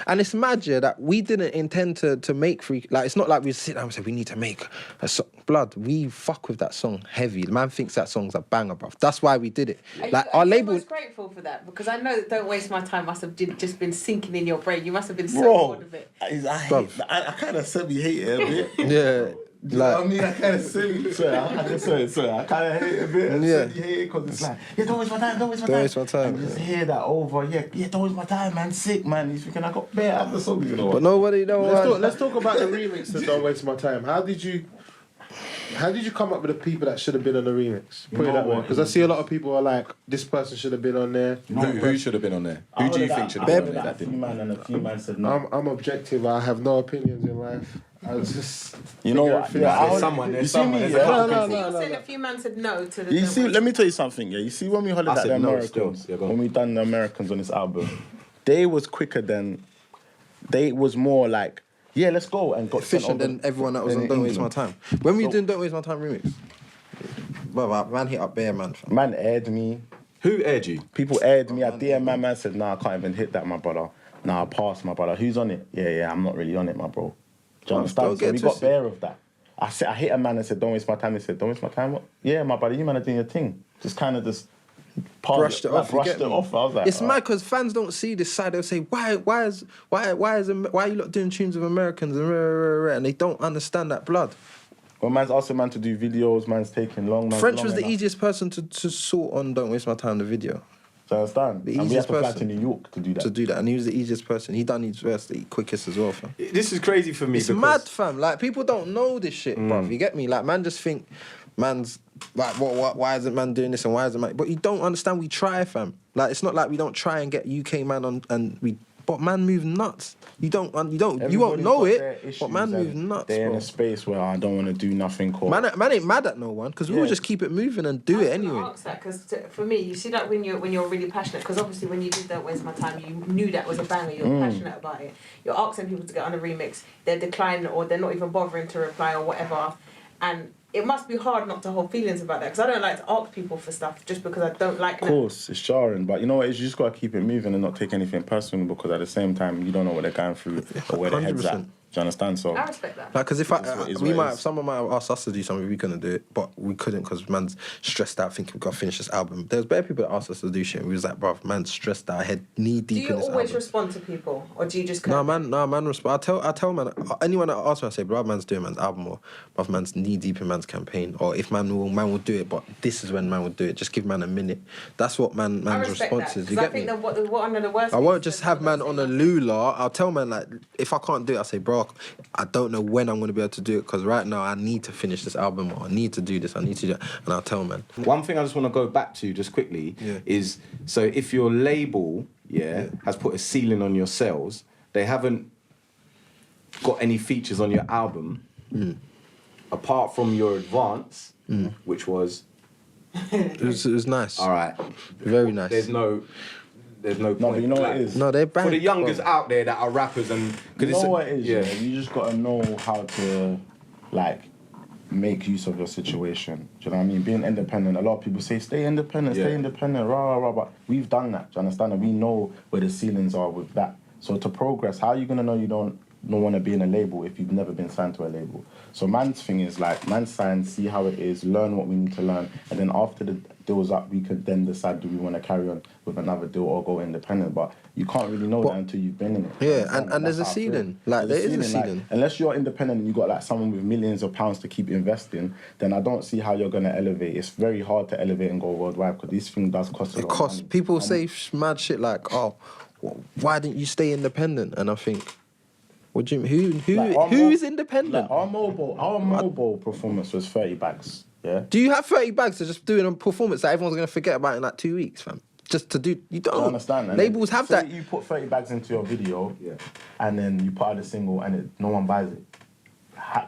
and it's mad, yeah, that we didn't intend to make Freak. Like, it's not like we sit down and say we need to make a song. Blood, we fuck with that song heavy. The man thinks that song's a banger, bruv. That's why we did it. Like our label. I was grateful for that because I know that Don't Waste My Time must have just been sinking in your brain. You must have been so bored of it. I kind of semi-hate it a bit. Yeah. Do you know what I mean? I kind of semi. Sorry, I kind of hate it a bit. And Yeah. semi-hate it because it's like, yeah, don't waste my time, don't waste my time. Don't waste my time, And you just yeah. hear that over, yeah, don't waste my time, man. Sick, man. He's thinking I got bare other songs, you know what? But nobody know what. Let's talk about the remix to Don't Waste My Time. How did you come up with the people that should have been on the remix? Put it that way. Because I see a lot of people are like, this person should have been on there. Who should have been on there? Who do you think should have been on there? That A few didn't. man and a few man said no. I'm objective. I have no opinions in life. I was just... You know what? Yeah, There's someone. you There's see someone. me, There's yeah? a couple No, people. no, So no. you're saying a few man said no to the. You Don't see, Waste let me tell you something, yeah? You see when we hollered I at said the no Americans, still. Yeah, go on. when we done the Americans on this album, they was quicker than... They was more like, yeah, let's go, and got sent Efficient over than everyone that was on in Don't Waste My England. Time. When we doing Don't Waste My Time remix, bro, man hit up bare man. Fam. Man aired me. Who aired you? People aired me. I DM man said, nah, I can't even hit that, my brother. Nah, I passed, my brother. Who's on it? Yeah, I'm not really on it, my bro. Do you understand? don't So get we got twisted. bare of that. I hit a man and said, don't waste my time. He said, don't waste my time. What? Yeah, my brother, you man are doing your thing. Just kind of just Brushed it off. you Brushed get it me? off. I was like, It's oh. mad because fans don't see this side. They'll say, why are you lot doing tunes of Americans and they don't understand that blood. When man's asking man to do videos, man's taking long. Man's French long was the enough. easiest person to sort on Don't Waste My Time, the video, Do you understand? the And we had easiest to fly to person New York to do that. to do that, and he was the easiest person. He done his verse the quickest as well, fam. This is crazy for me. It's because mad, fam. Like people don't know this shit, bruv. You get me? Like man just think, man's like, why isn't man doing this and why isn't man? But you don't understand. We try, fam. Like it's not like we don't try and get UK man on and we. But man move nuts. You won't know Everybody's got their it. issues But man and move nuts, They're in bro. a space where I don't want to do nothing. Or Man ain't mad at no one because we will Yeah. just keep it moving and do it anyway. I ask that because for me, you see that when you're really passionate. Because obviously, when you did Don't Waste My Time, you knew that was a banger. You're passionate about it. You're asking people to get on a remix. They're declining or they're not even bothering to reply or whatever. And it must be hard not to hold feelings about that because I don't like to ask people for stuff just because I don't like Of course, it's jarring, but you know what? You just gotta keep it moving and not take anything personal because at the same time, you don't know what they're going through or where their heads at. 100%. Do you understand? So I respect that. Like, because if someone might have asked us to do something, we couldn't do it, but we couldn't because man's stressed out thinking we've got to finish this album. There's bare people that asked us to do shit, and we was like, bruv, man's stressed out, head knee Do deep you in this always album. respond to people or do you just No, man, respond. I tell man, anyone that asks me, I say, bruv, man's doing man's album, or bruv, man's knee deep in man's campaign, or if man will do it, but this is when man will do it. Just give man a minute. That's what man's response is. You I get think me? that what one of the worst. I won't things just is have that man people on a say lula. I'll tell man, like, if I can't do it, I say, bro, I don't know when I'm going to be able to do it because right now I need to finish this album or I need to do this, I need to do that. And I'll tell man. One thing I just want to go back to just quickly is, so if your label has put a ceiling on your sales, they haven't got any features on your album apart from your advance, which was It was nice. all right. Very nice. There's there's no point. No, but you know what it is? No, they're For the bank, youngers bro. out there that are rappers and You know what it is? yeah. Yeah. You just gotta know how to, like, make use of your situation. Do you know what I mean? Being independent. A lot of people say, stay independent, Yeah. rah, rah, rah. But we've done that. Do you understand? And we know where the ceilings are with that. So to progress, how are you gonna know you don't want to be in a label if you've never been signed to a label? So man's thing is like, man sign, see how it is, learn what we need to learn, and then after the deal's up, we could then decide, do we want to carry on with another deal or go independent? But you can't really know that until you've been in it. Yeah, Understand? and there's a That's how I feel. ceiling. Like, there is a like, ceiling. unless you're independent and you got like someone with millions of pounds to keep investing, then I don't see how you're gonna elevate. It's very hard to elevate and go worldwide because these things does cost a lot It of costs. money. People say mad shit like, "Oh, why didn't you stay independent?" And I think, what do you mean? Who is independent? Like our mobile performance was 30 bags. Yeah. Do you have 30 bags to just doing a performance that everyone's gonna forget about in like 2 weeks, fam? Just to do, you don't I understand. And Labels then, have say that. You put 30 bags into your video, Yeah. and then you put out a single, and no one buys it.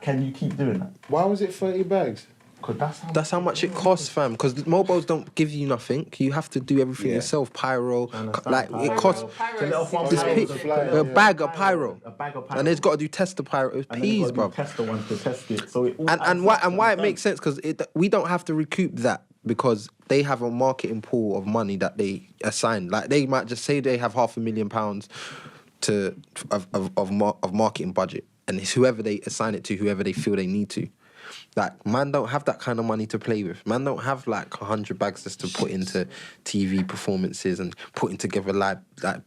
Can you keep doing that? Why was it 30 bags? Because That's how much it costs, fam. Because mobiles don't give you nothing. You have to do everything Yeah. yourself. Pyro, understand. like it costs. Pyro. This Pyro pe- is a flyer, a yeah. bag of pyro, A bag of pyro. and it's got to do tester pyro. It's and then you peas, gotta bro. do tester ones to test it. So it all And adds why up, it understand? makes sense because we don't have to recoup that because they have a marketing pool of money that they assign. Like they might just say they have £500,000 of marketing budget, and it's whoever they assign it to, whoever they feel they need to. Like, man don't have that kind of money to play with. Man don't have like 100 bags just to put into TV performances and putting together like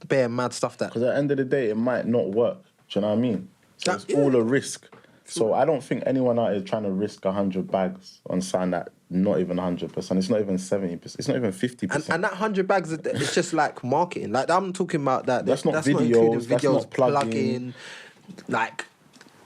bare mad stuff that. Because at the end of the day, it might not work. Do you know what I mean? So That- it's all a risk. So I don't think anyone out here trying to risk 100 bags on something that not even 100%. It's not even 70%. It's not even 50%. And that 100 bags, it's just like marketing. Like I'm talking about that. That's not including videos, that's videos, not plugging. plug-in, like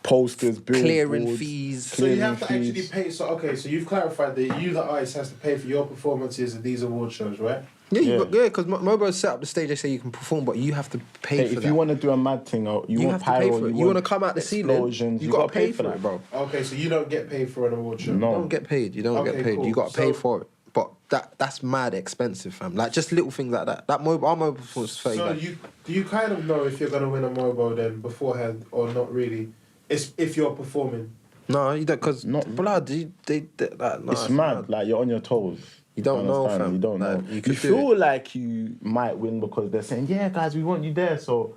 Posters, billboards, clearing fees. So you have to clearing actually fees. pay. So okay, so you've clarified that you, the artist, has to pay for your performances at these award shows, right? Yeah, because Mobo set up the stage. They say you can perform, but you have to pay Hey, for if that. you want to do a mad thing or you want have to pyro, pay for it. You want to come out the ceiling. explosions, You got to pay for it, bro. Okay, so you don't get paid for an award show. No. You don't get paid. You don't Okay, get paid. cool. You got to pay So- for it. But that's mad expensive, fam. Like just little things like that. Our mobile was 30 So bags. do you kind of know if you're gonna win a Mobo then beforehand or not really? It's if you're performing. No, you don't, because Not- blood. No, It's mad. Like you're on your toes. You don't know, understand? fam. You don't Like, know. you You, could do feel like you might win because they're saying, "Yeah, guys, we want you there." So,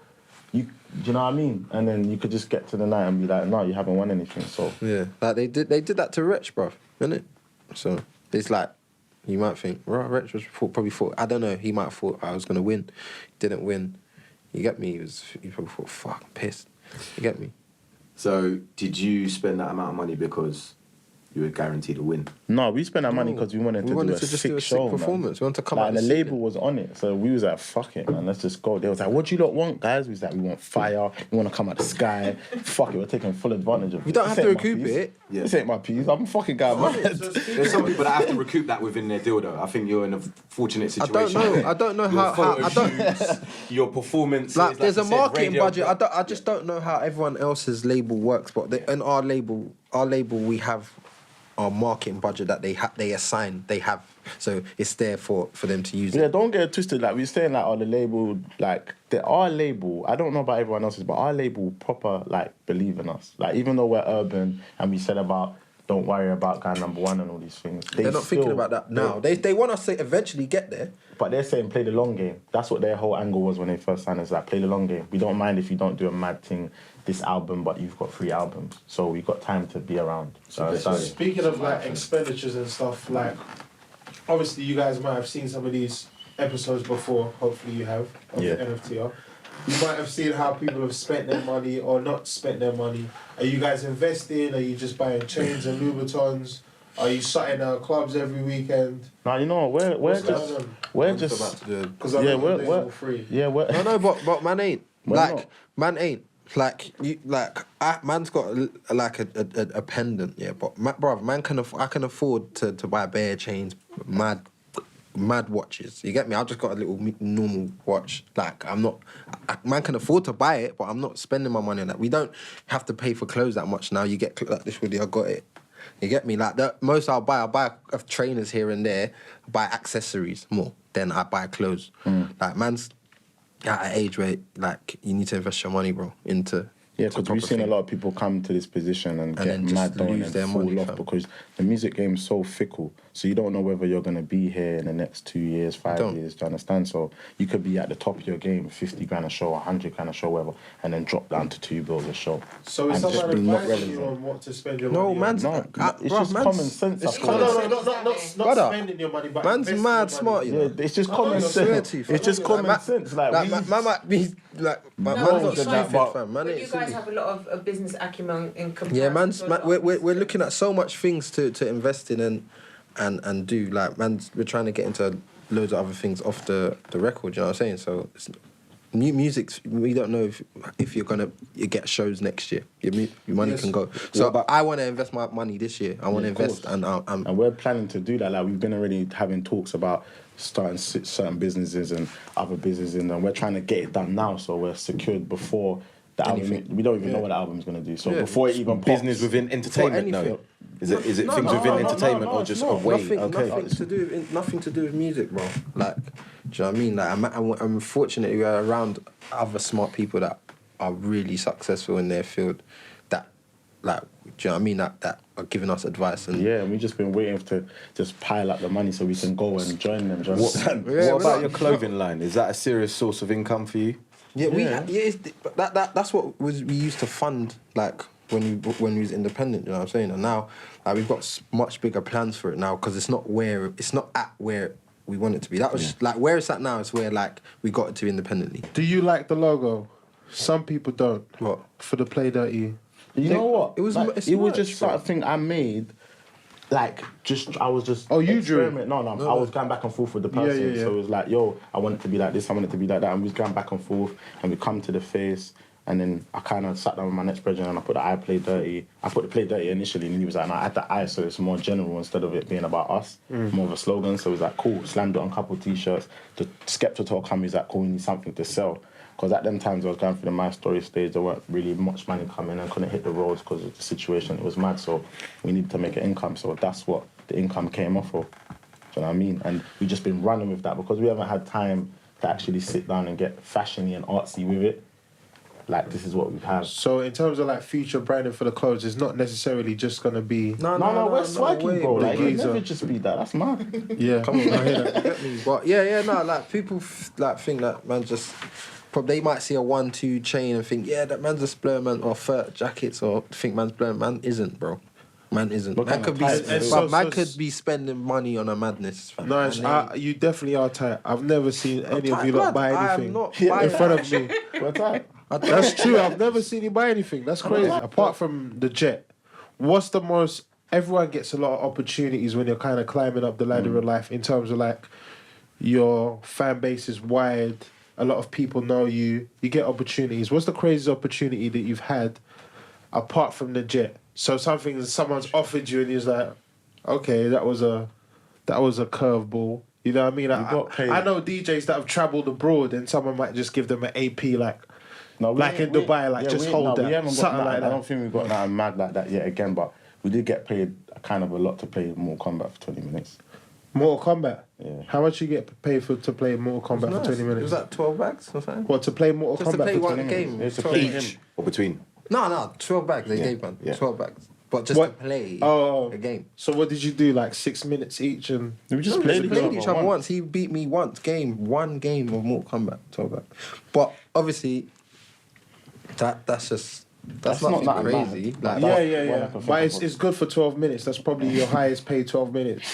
do you know what I mean? And then you could just get to the night and be like, "No, you haven't won anything." So Yeah, like they did that to Wretch, bruv, innit? So it's like you might think, Wretch probably thought, I don't know, he might have thought I was gonna win, didn't win. You get me? He probably thought, fuck, I'm pissed. You get me? So did you spend that amount of money because you were guaranteed a win? no, we spent our money No. because we wanted We to wanted do a to just sick do a sick show, performance. Man. We wanted to come like, out and the the label ceiling. was on it, so we was like, "Fuck it, man, let's just go." They was like, "What do you lot want, guys?" We was like, "We want fire. We want to come out the sky." Fuck it, we're taking full advantage of it. You don't This have to ain't my recoup piece. it. Yeah. This ain't my piece. I'm a fucking guy, man. There's some people that have to recoup that within their deal, though. I think you're in a fortunate I situation. don't know Your how photo I don't. shoots, your performances. Like, there's you a said, marketing radio budget. play. I just don't know how everyone else's label works. But in our label, we have our marketing budget that they assign. They have, so it's there for them to use Yeah, it. don't get it twisted. Like we're saying, like on the label, like our label. I don't know about everyone else's, but our label proper like believe in us. Like even though we're urban and we said about don't worry about guy number one and all these things, They're not thinking about that now. They want us to eventually get there. But they're saying play the long game. That's what their whole angle was when they first signed us. Like play the long game. We don't mind if you don't do a mad thing this album, but you've got 3 albums, so we got time to be around. So Speaking of like expenditures and stuff, like obviously you guys might have seen some of these episodes before. Hopefully you have of Yeah. NFTR. You might have seen how people have spent their money or not spent their money. Are you guys investing? Are you just buying chains and Louboutins? Are you shutting out clubs every weekend? now you know we're What's just going on? we're I'm just about just to do it. Because I Yeah, know we're- we're we're- free. yeah we're No, but man ain't Why like not? man ain't like you like man's got a pendant, yeah. But bruv, I can afford to buy bare chains, mad watches. You get me? I've just got a little normal watch. Like man can afford to buy it, but I'm not spending my money on that. We don't have to pay for clothes that much now. You get like this video, I got it. You get me? Like most I'll buy of trainers here and there. I buy accessories more than I buy clothes. Like man's at an age where like you need to invest your money, bro, into. Yeah, to because we've proper seen a thing. lot of people come to this position and get then just mad down lose and their fall money, off fam. because the music game is so fickle. So you don't know whether you're going to be here in the next 2 years, 5 don't. years. Do you understand? So you could be at the top of your game, 50 grand a show, 100 grand a show, whatever, and then drop down to 2 bills a show. So is And just someone be not advising you relevant. on what to spend your No, money on? man's No, it's bruv, just man's- common sense. it's I No, feel. common no, sense. not Brother, spending your money, but Man's investing mad your smart, money. you know. Yeah, it's just I common know, I swear sense. to you, It's just fam. common sense. Like, man might be like, No, man's not you guys- stupid, but- fam. Man But ain't you guys silly. have a lot of business acumen in comparison. Yeah, to a lot of we're business looking at so much things to invest in and do. Like, we're trying to get into loads of other things off the record. You know what I'm saying? So it's, music's, we don't know if you're gonna get shows next year. Your money Yes. can go. So I want to invest my money this year. I want to of invest, course. and And we're planning to do that. Like, we've been already having talks about starting certain businesses and other businesses, and we're trying to get it done now. So we're secured before the album. Anything. We don't even know what the album's going to do. So Yeah. before it even Business pops, within entertainment, no. anything. Is it No, things no, within no, no, entertainment no, or it's just not. away? nothing, Okay. nothing to do with music, bro. Like, do you know what I mean? Like, I'm fortunate we're around other smart people that are really successful in their field. That, like, do you know what I mean? That are giving us advice and yeah, and we've just been waiting to just pile up the money so we can go and join them. Do you What, understand? Yeah, what we're about not- your clothing line? Is that a serious source of income for you? yeah, but that's what we used to fund, like when we was independent. You know what I'm saying? And now, like, we've got much bigger plans for it now because it's not at where we want it to be. That was like where it's at now is where like we got it to independently. Do you like the logo? Some people don't. What? For the Play Dirty. You know what? It was- Like, it's it was merch, just bro. something I made. Like, I was just. Oh, you drew it? experiment. No, I was going back and forth with the person. yeah. So it was like, yo, I want it to be like this, I want it to be like that. And we was going back and forth, and we come to the face. And then I kind of sat down with my next president and I put the I Play Dirty. I put the Play Dirty initially, and he was like, no, add the I so it's more general instead of it being about us. More of a slogan. So it was like, cool, slammed it on a couple of t-shirts. The Skepta talk come, he's like, cool, we need something to sell. Because at them times I was going through the My Story stage, there weren't really much money coming and couldn't hit the roads because of the situation. It was mad, so we needed to make an income. So that's what the income came off of. Do you know what I mean? And we've just been running with that because we haven't had time to actually sit down and get fashiony and artsy with it. Like, this is what we've had. So in terms of like future branding for the clothes, it's not necessarily just gonna be. No, we're swagging, way, bro. Like, big it'll never geezer. just be that. That's mad. Yeah. Come on, I hear that. You get me? But yeah, no, like people like think that man just. They might see a 1-2 chain and think, yeah, that man's a splur man, or fur jackets, or think man's blur. Man isn't, bro. Man isn't. What Man kind could of be, type is it? man So- could be spending money on a madness. Fam. No, it's, And they- you definitely are tight. I've never seen any of tight, you lot lad. buy I am anything not in buying front of me. We're tight. That's true. I've never seen you buy anything. That's crazy. Apart from the jet, what's the most? Everyone gets a lot of opportunities when you're kind of climbing up the ladder of life. In terms of like, your fan base is wide. A lot of people know you. You get opportunities. What's the craziest opportunity that you've had, apart from the jet? So something that someone's offered you and you're like, okay, that was a curveball. You know what I mean? got paid. I know DJs that have travelled abroad and someone might just give them an AP like. No, Like in Dubai, like, just hold that. We haven't got Something nothing. like that. I don't think we've got nothing mad like that yet again, but we did get paid kind of a lot to play Mortal Kombat for 20 minutes. Mortal Kombat. Yeah. How much you get paid to play Mortal Kombat Nice. for 20 minutes? Was that 12 bags or something? What, to play Mortal Just to Kombat play for one 20 game. It's a 12 play each. him. Or between? No, 12 bags they gave, man. Yeah. 12 bags. But just What? to play Oh. a game. So what did you do, like 6 minutes each? And We just We played played each other once. He beat me one game of Mortal Kombat. 12 bags. But obviously, that's That's nothing not that crazy. bad. Like, yeah. But it's good for 12 minutes. That's probably your highest paid 12 minutes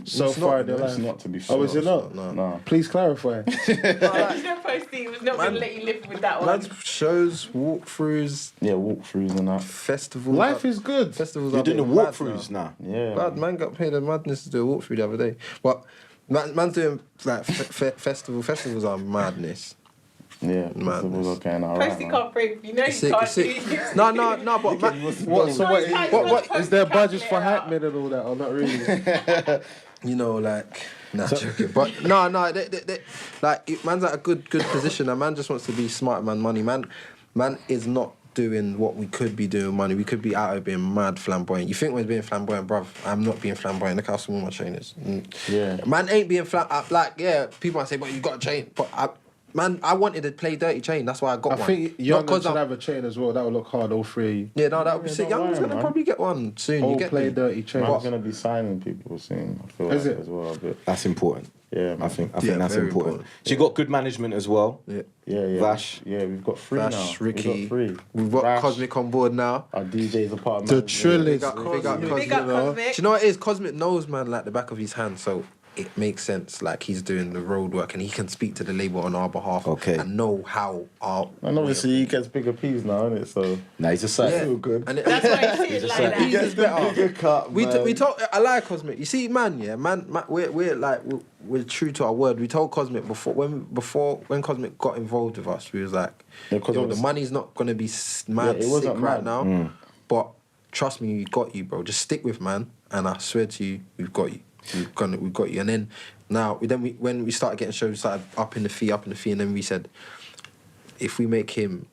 so It's far not, in your It's life. not, to be Oh, fair. is it not? No. Please clarify. There's no posting. He was not going to let you live with that one. man's shows, walkthroughs, Yeah, walkthroughs and that. festivals. Life is good. Festivals You're are doing the a bit mad walkthroughs now. Yeah. Bad man got paid a madness to do a walkthrough the other day. But man's doing like festivals are madness. Yeah, Madness. festivals are going alright. Posty can't breathe. You know you Sick, can't sick. do it. No, but What? So No, it's like what is there post budgets for calculator hype men and all that, or not really? you know, like nah, joking. But no, they like man's at a good position. And man just wants to be smart, man. Money, man is not doing what we could be doing. Money, we could be out here being mad flamboyant. You think we're being flamboyant, bruv? I'm not being flamboyant. Look how small my chain is. Yeah. Man ain't being like, yeah. People might say, but you got a chain, but Man, I wanted to play Dirty Chain. That's why I got I one. think Not Young 'cause should I'm- have a chain as well. That would look hard, all three. Yeah, no, that would be sick. don't Young's worry, gonna man. probably get one soon. All You get play me? Dirty Chain. Man's gonna be signing people soon. I feel Is like it? as well a bit. That's important. Yeah, man. I think Yeah, that's very important. important. So you got good management as well. Yeah. Yeah. Vash. Yeah, we've got three Vash, now. Ricky. We've got three. We've got Vash, Cosmic on board now. Our DJ's a part of The management. Trill is Big up Cosmic. Big up you know. Cosmic. Do you know what it is? Cosmic knows, man, like the back of his hand, so it makes sense. Like he's doing the road work and he can speak to the label on our behalf. Okay. And know how our. And obviously he gets bigger P's now, innit? So Nah, he's a sight. Yeah. Feel good. And That's why I see it like He that. gets the bigger cut, we man. told I like Cosmic. You see, man, we're true to our word. We told Cosmic before when Cosmic got involved with us, we was like, Yeah, 'cause yo, the obviously- money's not gonna be mad Yeah, it sick wasn't right mad. now, but trust me, we got you, bro. Just stick with man, and I swear to you, we've got you. We've got you. And then now, when we started getting shows, we started upping the fee, and then we said, if we make him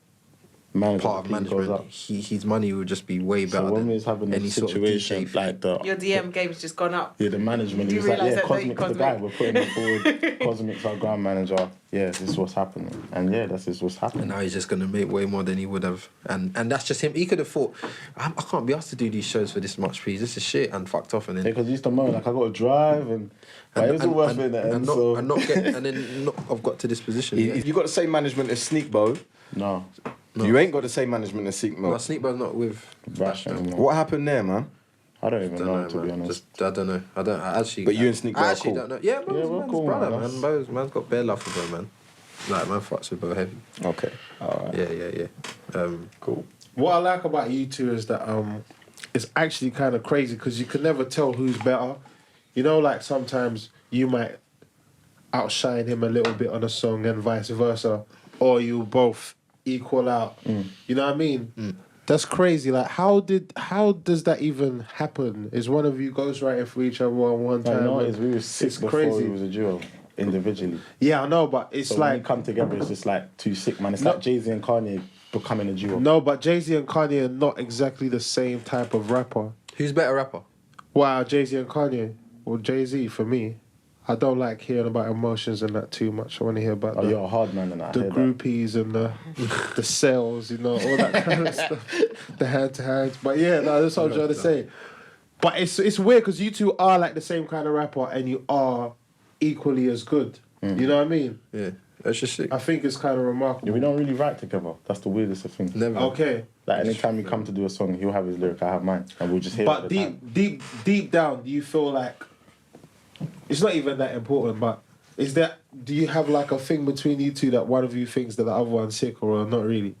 part of management, his money would just be way better. So when than we was having any this sort of situation, DJ fee. like Your DM game's just gone up. the management, Do he you was like, realise yeah, that, Cosmic's don't the you, guy, Cosmic? we're putting him forward. Cosmic's our ground manager. Yeah, this is what's happening. And yeah, that's just what's And happening. now he's just going to make way more than he would have. And that's just him. He could have thought, I can't be asked to do these shows for this much fees. This is shit, and fucked off. And then Yeah, because he used to moan, like, I got to drive, and like, it was all worth it in the end, so... I've got to this position. You got the same management as Sneakbo. No, You ain't got the same management as Sneakbo. No, Sneakbo's not with. Vash anymore. What happened there, man? I don't even know, to be man. honest. I don't know. I actually. But you and Sneak I are actually cool. don't know. Yeah, we're man's cool, brother, man. man. Man's got bare love for bro, man. Like, man fucks with bro heavy. Okay. All right. Yeah. Cool. What I like about you two is that it's actually kind of crazy because you can never tell who's better. You know, like sometimes you might outshine him a little bit on a song and vice versa, or you both equal out. You know what I mean? That's crazy. Like, how does that even happen? Is one of you ghostwriting for each other one I time? know it is, we were sick It's before crazy. we was a duo, individually. Yeah, I know, but it's So when we like come together, it's just like too sick, man. It's No. like Jay-Z and Kanye becoming a duo. no, but Jay-Z and Kanye are not exactly the same type of rapper. Who's better rapper? Wow, Jay-Z and Kanye. Well, Jay-Z for me. I don't like hearing about emotions and that too much. I want to hear about Oh, the, you're a hard man, and I the hear that. groupies and the sales, you know, all that kind of stuff. The hand-to-hands. But yeah, no, that's what I'm trying to say. But it's weird because you two are like the same kind of rapper and you are equally as good. You know what I mean? Yeah, that's just sick. I think it's kind of remarkable. Yeah, we don't really write together. That's the weirdest of things. Never. Okay. Like anytime we come to do a song, he'll have his lyric, I have mine, and we'll just hear But it. At the time. deep down, do you feel like it's not even that important? But do you have like a thing between you two that one of you thinks that the other one's sick or not really?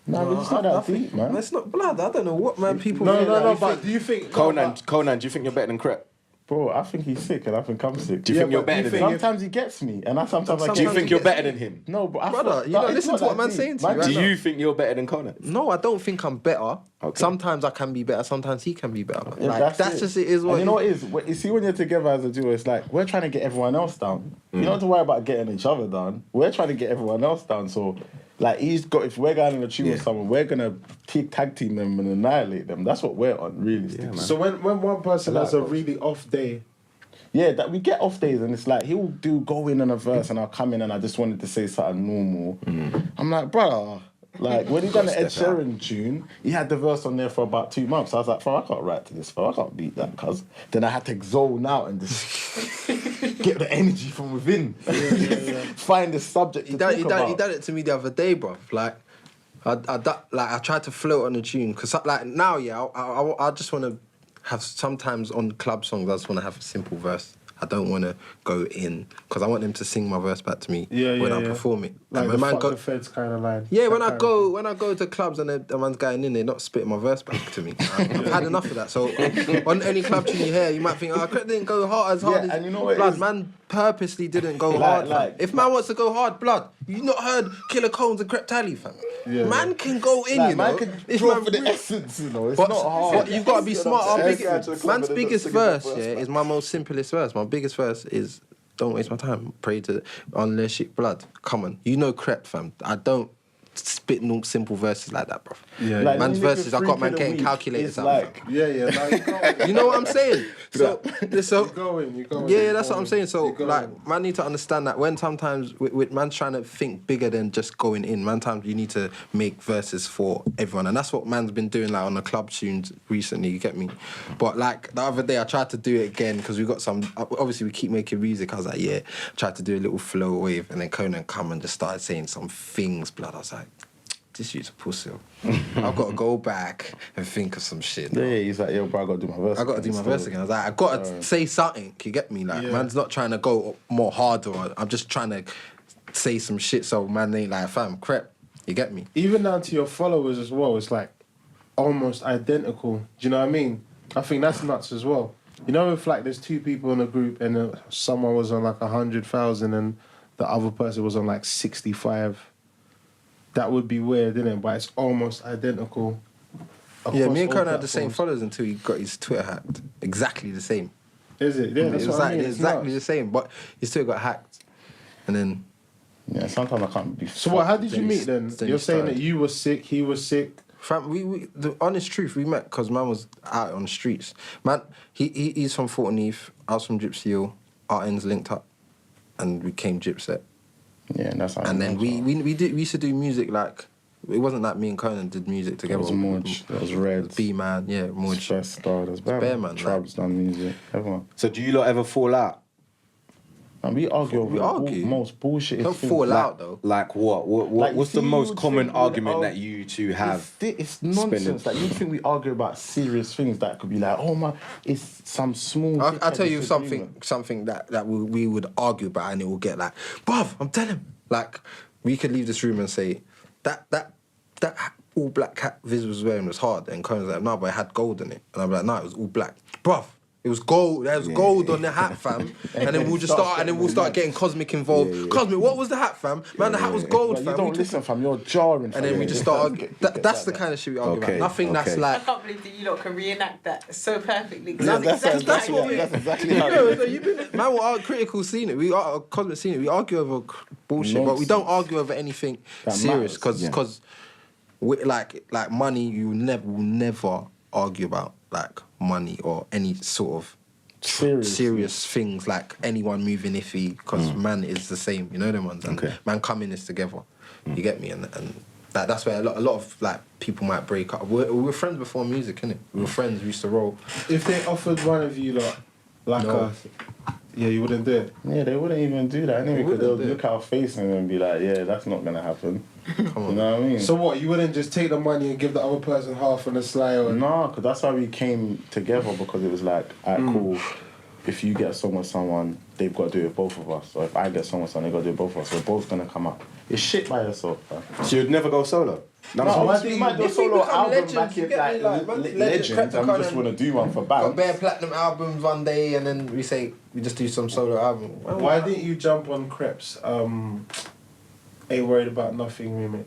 No, but it's not that deep, man. That's not blood. I don't know what man people. No, think no, that no. you But think- do you think Conan, do you think you're better than Krept? Bro, I think he's sick, and I think I'm sick. Do you Yeah, think you're but better do you than think him? Sometimes he gets me, and I sometimes I Do you get think him. you're better than him? No, but Brother, you don't listen to what man's saying to you, right? Do you think you're better than Conan? No, I don't think I'm better. Okay. Sometimes I can be better. Sometimes he can be better. Yeah, Like, that's just it. Is what and you know what it is? You see, when you're together as a duo, it's like we're trying to get everyone else down. You don't have to worry about getting each other down. We're trying to get everyone else down. So, like, if we're going in a tune with someone, we're gonna tag team them and annihilate them. That's what we're on, really. Yeah, man. So when one person has a really off day, Yeah, that we get off days and it's like he'll go in on a verse and I'll come in and I just wanted to say something normal. I'm like, brother, like when he done the Ed Sheeran tune, he had the verse on there for about 2 months. I was like, I can't write to this, I can't beat that, cuz. Then I had to zone out and just get the energy from within. Find the subject to talk about. He done it to me the other day, bro. Like, I tried to float on the tune because, like, now, I just want to have sometimes on club songs. I just want to have a simple verse. I don't want to go in because I want them to sing my verse back to me when I perform it. like And the when fuck the feds kind of line. yeah, when That I kind of go to clubs and the man's going in, they're not spitting my verse back to me. I've had enough of that. So on any club tune you hear, you might think, Krept didn't go hard as and you know what it blood. is? Man purposely didn't go hard. Fam. If man wants to go hard, blood. You not heard Killer Cones and Krept Tally, fam. Yeah. Man can go in, Like, you man know. can If draw man for the really- essence, you know. It's but, not hard. but you've got to be smart. Man's and biggest singing the verse, verse is my most simplest verse. My biggest verse is, don't waste my time. Pray to unless shit blood. Come on, you know Krept, fam. I don't spit simple verses like that, bro. Yeah, Like, man's the nigga verses, I got man freak of the getting week calculators is out. like, yeah. Now you going. You know what I'm saying? So You going. yeah, that's what I'm saying. So You're going. like, man need to understand that when sometimes with man's trying to think bigger than just going in. Man, times you need to make verses for everyone, and that's what man's been doing like on the club tunes recently. You get me? But like the other day, I tried to do it again because we got some. Obviously, we keep making music. I was like, yeah, tried to do a little flow wave, and then Konan come and just started saying some things. Blood, I was like, this you's a pussy. I've got to go back and think of some shit. yeah, he's like, yo, bro, I got to do my verse. I got to do my verse again. I was like, I got to say something. You get me? Like, Yeah. man's not trying to go more harder. I'm just trying to say some shit so man ain't like, fam, Krept. You get me? Even down to your followers as well, it's like almost identical. Do you know what I mean? I think that's nuts as well. You know, if like there's two people in a group and someone was on like 100,000 and the other person was on like 65, that would be weird, isn't it? But it's almost identical. Yeah, me and across all Konan had the same platforms. followers until he got his Twitter hacked. Exactly the same. Is it? Yeah, that's what I mean. It's exactly nuts. the same. But his Twitter got hacked. And then... Yeah, sometimes I can't be. So what? How did you Then meet he- then? then You're he saying started. that you were sick, he was sick. Fam, the honest truth, we met because man was out on the streets. Man, he's from Fort Neath, I was from Gypsy Hill, our ends linked up, and we came Gypset. Yeah, and that's how. And then we used to do music like, it wasn't like me and Konan did music There together. was Morge, there was Red, B-Man, yeah, Morge. Best Star, there's Bear Man, Trubs done music, everyone. So do you lot ever fall out? And we argue We over argue. the most bullshit. Don't fall out though. Like what? Like, What's you the see, most you would common think we would argument argue- that you two have? It's nonsense. Like, you think we argue about serious things that could be like, oh my, it's some small. I'll tell you disagreement. something that we would argue about, and it will get like, bruv, I'm telling him. Like, we could leave this room and say, that all black hat Viz was wearing was hard, and Conan's like, no, but it had gold in it. And I'm like, no, it was all black. Bruv, it was gold. There was gold on the hat, fam. And then we'll just start getting Cosmic involved. Yeah. Cosmic, what was the hat, fam? Man, the hat was gold, Like, fam. you don't We listen, fam. You're jarring. and then we just start arguing. That's the kind of shit we argue Okay, about. Nothing that's okay. I like... can't believe that you lot can reenact that so perfectly. 'cause Yeah, that's exactly what we that's exactly how. No, you've been, man, we're critical scene it. We are Cosmic scene it. We argue over bullshit, but we don't argue over anything That serious matters, because like money, you will never argue about like money or any sort of serious things like anyone moving iffy because man is the same. You know them ones. And Okay. man coming is together. You get me? And that's where a lot of like people might break up. We were friends before music, innit? We were friends. We used to roll. If they offered one of you like No. yeah, you wouldn't do it. Yeah, they wouldn't even do that anyway, because they'll wouldn't do look at our face and then be like, yeah, that's not gonna happen. You know what I mean? So what? You wouldn't just take the money and give the other person half on the sly or No, because that's why we came together, because it was like, alright, cool. If you get a song with someone, they've got to do it with both of us. Or if I get a song with someone, they've got to do it with both of us. We're both going to come up. It's shit by yourself, man. So you'd never go solo? No, you might do a if we solo become album legends, back you in, get like, me, like, man, legends, legends, and we just Krept want to do one for got bands. bare platinum albums one day, and then we say we just do some solo album. Why didn't you jump on Krept's Ain't Worried About Nothing remix?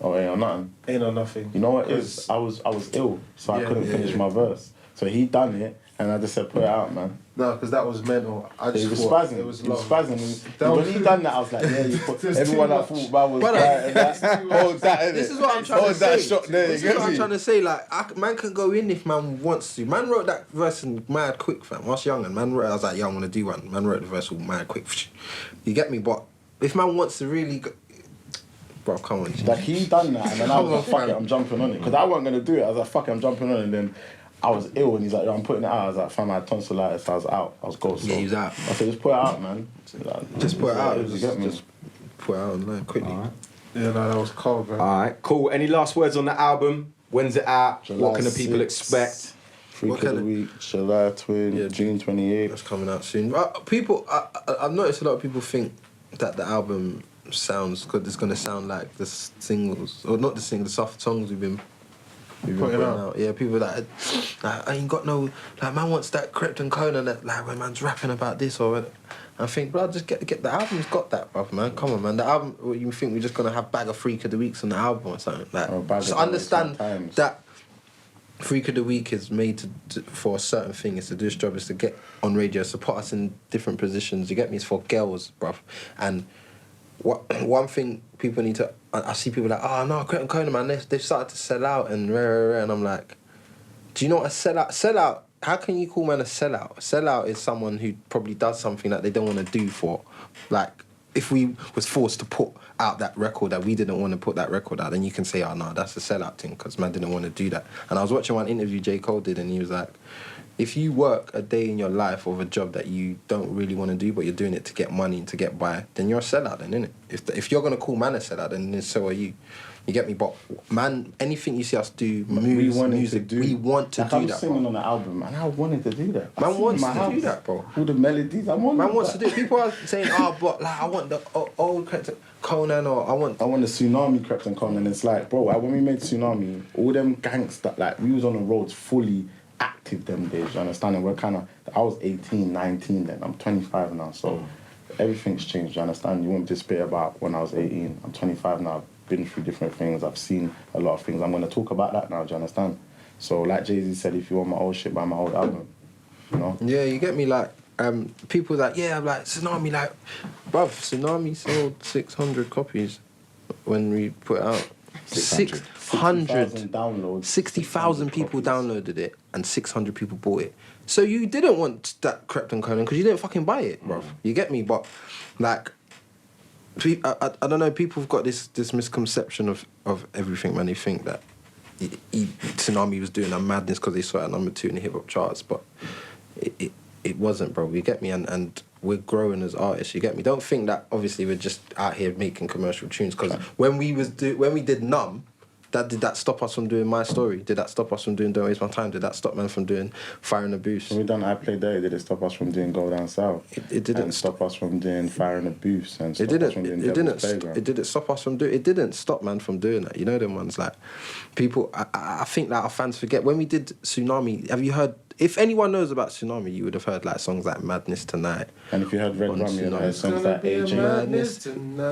Oh, yeah, or nothing. Ain't on Nothing. You know what it is? I was ill, so I Yeah, couldn't finish my verse. So he done it, and I just said, put it out, man. No, because that was mental. I It just was thought spazzing. it was It was long. spazzing. That When was- he done that, I was like, yeah, you put There's everyone too that much. thought that was Brother, right. And that, hold that, innit? This is what I'm trying Hold to that say. shot there, This you is get what I'm me? trying to say. Like, man can go in if man wants to. Man wrote that verse in mad quick, fam. I was young and man wrote. I was like, yeah, I want to do one. Man wrote the verse all mad quick. You get me? But if man wants to really, bro, come on. G. Like, he done that, and then I was like, Come fuck on, it, I'm jumping on it. Because I wasn't going to do it. I was like, fuck it, I'm jumping on it. And then I was ill, and he's like, yo, I'm putting it out. I was like, fam, I had tonsillitis. I was out. I was ghost. Yeah, he was out. I said, just put it out, man. Like, Just put it out. You get me? Just put it out online quickly. Alright. Yeah, no, that was cold, man. Alright, cool. Any last words on the album? When's it out? July What can the people 6th. expect? Freak What of the kind of- week, July 20, Yeah, June 28th. That's coming out soon. People, I've noticed a lot of people think that the album sounds good. It's gonna sound like the singles, or not the singles, the soft songs we've been Putting out. Yeah, people like I ain't got no like man wants that Krept and Konan that like when man's rapping about this or whatever. I think, bro, just get the album's got that, bruv, man. Come on, man. The album. What, you think we're just gonna have bag of Freak of the Weeks on the album or something? Like, Or Bag of just the understand Weeks sometimes. that Freak of the Week is made for a certain thing. It's to do its job. Is to get on radio, support us in different positions. You get me? It's for girls, bruv. And one thing people need to... I see people like, oh no, Krept and Konan, man, they've started to sell out and rare, and I'm like, do you know what a sellout... Sellout, how can you call man a sellout? A sellout is someone who probably does something that they don't want to do for... Like, if we was forced to put out that record that we didn't want to put that record out, then you can say, oh no, that's a sellout thing, because man didn't want to do that. And I was watching one interview J. Cole did, and he was like, if you work a day in your life of a job that you don't really want to do, but you're doing it to get money and to get by, then you're a sellout then, innit? If you're going to call man a sellout, then so are you. You get me? But man, anything you see us do, music, we want to like do I was that, singing bro. on the album, and I wanted to do that. Man wants to do that, bro. All the melodies, I want. Man wants to do it. People are saying, oh, but like, I want the old Krept and Konan, or I want the Tsunami Krept and Konan. It's like, bro, when we made Tsunami, all them gangster, like, we was on the roads fully active them days, you understand? And we're kind of, I was 18, 19 then, I'm 25 now, so everything's changed, you understand? You won't despair about when I was 18, I'm 25 now, I've been through different things, I've seen a lot of things, I'm going to talk about that now, do you understand? So like Jay-Z said, if you want my old shit, buy my old album, you know? Yeah, you get me, like, people like, yeah, I'm like, Tsunami, like, bruv, Tsunami sold 600 copies when we put it out. 600. 60,000 downloads. 60,000 people downloaded it and 600 people bought it. So you didn't want that Krept and Konan because you didn't fucking buy it, bruv. You get me? But, like, I don't know, people have got this misconception of everything, man. They think that Tsunami was doing a madness because they saw it at number 2 in the hip-hop charts, but it wasn't, bro. You get me? And we're growing as artists, you get me? Don't think that, obviously, we're just out here making commercial tunes, because when we did Numb, did that stop us from doing My Story? Did that stop us from doing Don't Waste My Time? Did that stop man from doing Fire and Abuse? When we done I Play Dirty, did it stop us from doing Go Down South? It didn't and stop us from doing Fire and Abuse, and It stop us from doing Devil's Playground. It didn't stop us from doing. It didn't stop man from doing that. You know them ones, like people. I think that our fans forget when we did Tsunami. Have you heard? If anyone knows about Tsunami, you would have heard like songs like Madness Tonight. And if you heard Red Rum, you heard songs like AJ. Madness.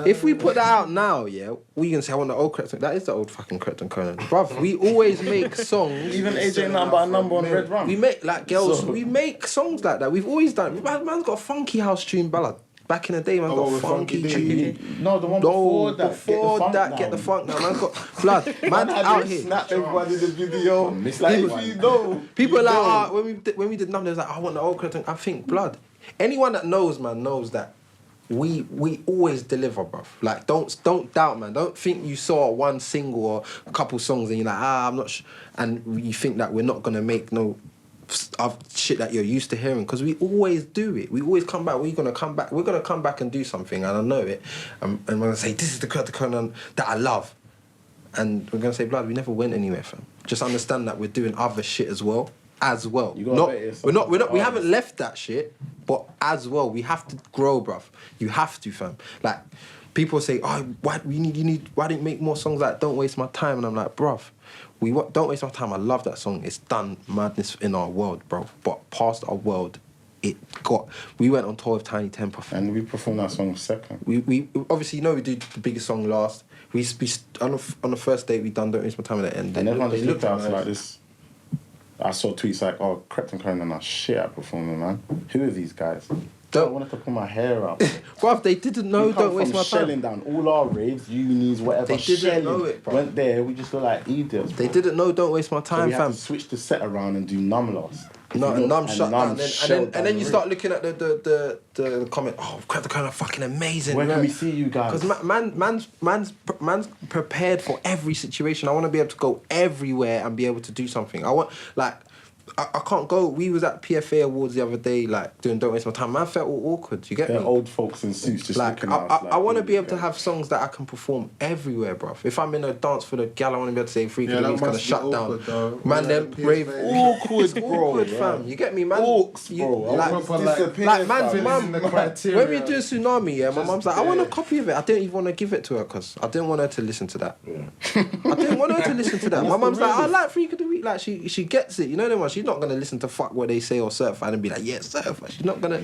If we put that out now, yeah, we can say I want the old Krept. That is the old fucking Krept and Konan, bruv. We always make songs. Even AJ nothing but a number on Red Rum. We make like girls. We make songs like that. We've always done. Man's got a funky house tune ballad. Back in the day, man's got funky tune. No, the one before that. Get the funk now. Man's got blood. Man out here. Snap everybody in the video. Like, if you know. People are like, when we did Numb, they was like, I want the old Krept. I think blood. Anyone that knows, man, knows that we always deliver, bruv. Like, don't doubt, man. Don't think you saw one single or a couple songs and you're like, I'm not and you think that we're not gonna make no of shit that you're used to hearing, because we always do it. We always come back. We're gonna come back and do something, and I know it. And we're gonna say, this is the Krept Konan that I love, and we're gonna say, blood, we never went anywhere, fam. Just understand that we're doing other shit as well. You gotta we haven't left that shit, but as well, we have to grow, bruv. You have to, fam. Like, people say, why didn't you make more songs like Don't Waste My Time? And I'm like, bruv, Don't Waste My Time, I love that song. It's done madness in our world, bro. But past our world, we went on tour with Tiny Temper. And we performed that song second. We obviously, we did the biggest song last. We on the first date, we done Don't Waste My Time at the end. And everyone just looked at us like this. I saw tweets like, Krept and Konan are shit at performing, man. Who are these guys? I wanted to pull my hair out. Bruv, they didn't know Don't Waste My Time. Shelling down all our raves, unis, whatever. They didn't know it, bro. Went there, we just look like idiots. They didn't know Don't Waste My Time, so we fam. had to switch the set around and do Numb Lost. Numb shut down. And then you start looking at the comment, Krept and Konan are fucking amazing. Where can we see you guys? Because man's prepared for every situation. I want to be able to go everywhere and be able to do something. I want, like, I can't go. We was at PFA Awards the other day, like, doing Don't Waste My Time. Man felt all awkward. You get me? Old folks in suits just like, looking at us. I want to be able to have songs that I can perform everywhere, bruv. If I'm in a dance for the gal, I want to be able to say Freak of the Week's gonna shut down. Though. Man, them rave awkward, bro. Fam. You get me, man? Orcs, bro. Like man's mum. When we do Tsunami, yeah, my mum's like, I want a copy of it. I didn't even want to give it to her because I didn't want her to listen to that. I didn't want her to listen to that. My mum's like, I like Freak of the Week. Like, she gets it. You know what? She's not gonna listen to fuck what they say or Certified and be like, yeah, Certified. She's not gonna.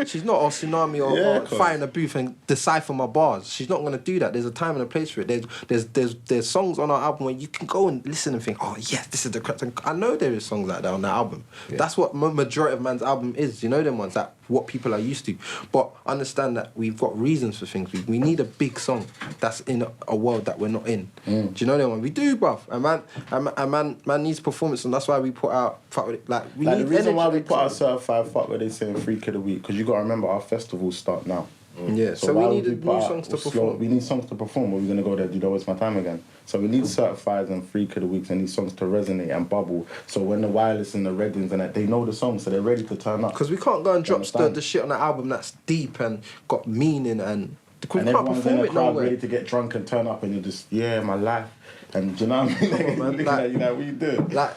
She's not, or Tsunami or Fire in the Booth and decipher my bars. She's not gonna do that. There's a time and a place for it. There's songs on our album where you can go and listen and think, yes, this is the Krept. I know there is songs like that on that album. Yeah. That's what majority of man's album is. You know them ones that what people are used to. But understand that we've got reasons for things. We need a big song that's in a world that we're not in. Do you know that one? We do, bruv. And man needs performance, and that's why we put out fuck with it. Like we Like need the reason why we energy. put out certified fuck where they saying Freak of the Week, because you got to remember our festivals start now. Yeah, so why we would need put new out songs to slow- perform. We need songs to perform, or we're gonna go there, do Don't Waste My Time again. So we need certified and Freak of the Weeks and these songs to resonate and bubble. So when the wireless and the Reddings and that, they know the song, so they're ready to turn up. Because we can't go and drop Understand? the shit on the album that's deep and got meaning and we And can't everyone's in perform the it crowd nowhere. ready to get drunk and turn up, and you're just, yeah, my life. And do you know what I mean? Come on, man. Looking at you like, what you doing? Like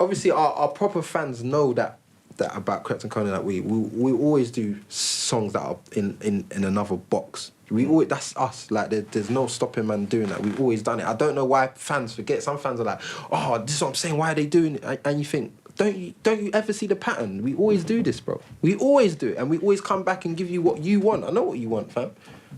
obviously our proper fans know that about Krept and Konan, that we always do songs that are in another box. We always, that's us. Like there's no stopping man doing that. We've always done it. I don't know why fans forget. Some fans are like, oh, this is what I'm saying. Why are they doing it? And you think, don't you ever see the pattern? We always do this, bro. We always do it, and we always come back and give you what you want. I know what you want, fam.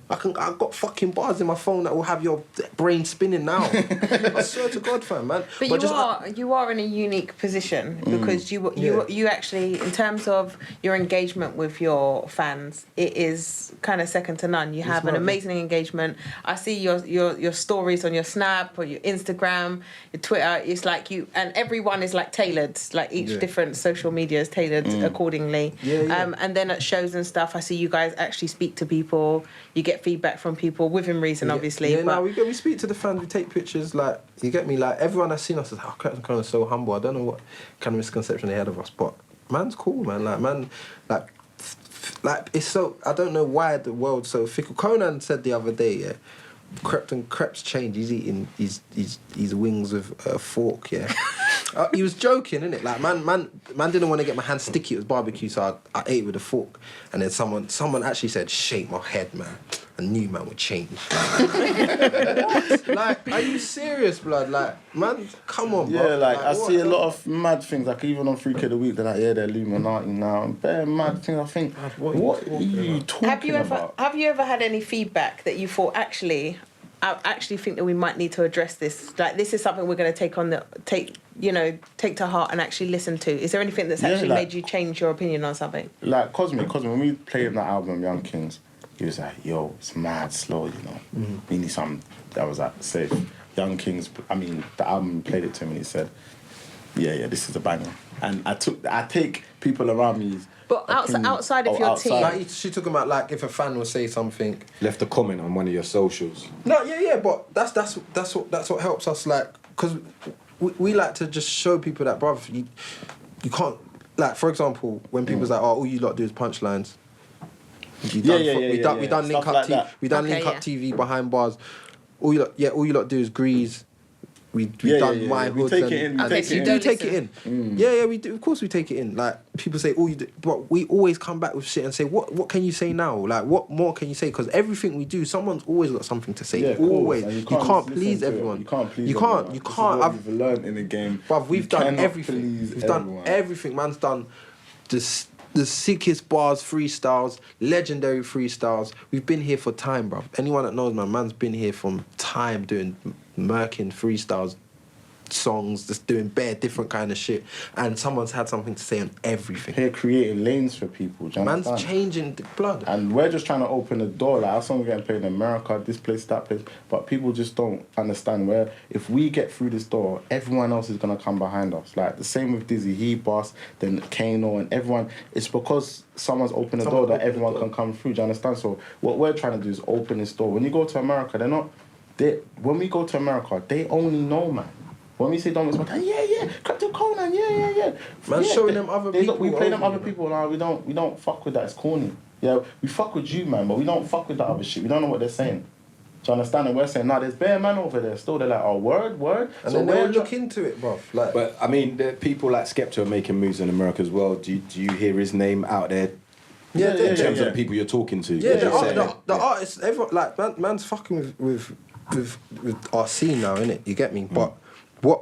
I've got fucking bars in my phone that will have your brain spinning now. I swear to God, fam, man. But you are in a unique position because you actually, in terms of your engagement with your fans, it is kind of second to none. You have an amazing engagement. I see your stories on your Snap or your Instagram, your Twitter. It's like you, and everyone is like tailored. Like each different social media is tailored accordingly. And then at shows and stuff, I see you guys actually speak to people. You get feedback from people within reason, obviously. Yeah, but we speak to the fans, we take pictures, like, you get me? Like, everyone that's seen us is, oh, Krept and Konan is so humble. I don't know what kind of misconception they had of us, but man's cool, man. Like, man, like it's so, I don't know why the world's so fickle. Konan said the other day, yeah, Krept's changed. He's eating his wings with a fork, yeah. He was joking, innit? Like, man didn't want to get my hand sticky. It was barbecue, so I ate it with a fork. And then someone actually said, shake my head, man. I knew man would change. What? Like, are you serious, blood? Like, man, come on, bro. Yeah, like I what? see a lot of mad things, like even on Freak of the Week, they're like, yeah, they're Illuminati now, and bare mad things. I think, what are you talking about? Have you ever had any feedback that you thought, actually, I actually think that we might need to address this? Like, this is something we're going to take to heart and actually listen to. Is there anything that's actually made you change your opinion on something? Like Cosmic, when we played that album, Young Kings, he was like, yo, it's mad slow, you know. We need something that was like safe. Young Kings, I mean, the album played it to him and he said, yeah, this is a banger. And I take people around me. But outside of your team. Like, she talking about, like, if a fan will say something, Left a comment on one of your socials. no, yeah, but that's what helps us, like, because we like to just show people that, bruv, you can't, like, for example, when people's like, oh, all you lot do is punchlines. We done link up TV. We done link up TV behind bars. All you lot do is grease. We done my hoods. We take it in. We take it in. Yeah, we do. Of course, we take it in. Like, people say, "Oh, you do," but we always come back with shit and say, "What can you say now? Like, what more can you say?" Because everything we do, someone's always got something to say. Yeah, always. And You can't please everyone. You can't please You everyone. can't. This is what we've learned in the game. Bruv, we've done everything. Please We've done everything. Man's done the sickest bars, freestyles, legendary freestyles. We've been here for time, bruv. Anyone that knows, man's been here from time doing murking freestyles, songs, just doing bare different kind of shit. And someone's had something to say on everything. Here creating lanes for people. Do you Man's understand? changing the blood. And we're just trying to open the door. Like, our songs getting played in America, this place, that place. But people just don't understand where, if we get through this door, everyone else is going to come behind us. Like, the same with Dizzy, he boss, then Kano, and everyone. It's because someone's opened the door that everyone can come through. Do you understand? So what we're trying to do is open this door. When you go to America, when we go to America, they only know, man. When we say don't waste my time, Krept and Konan, yeah. Man, showing them other people. We play them other people, now we don't fuck with that, it's corny. Yeah, we fuck with you, man, but we don't fuck with that other shit. We don't know what they're saying. Do you understand? And we're saying, there's bare man over there still. They're like, oh, word. And so then they'll look into it, bruv. Like, But I mean, the people like Skepta are making moves in America as well. Do you hear his name out there? In terms of the people you're talking to. Yeah, the artists, everyone, like, man's fucking with our scene now, innit? You get me? But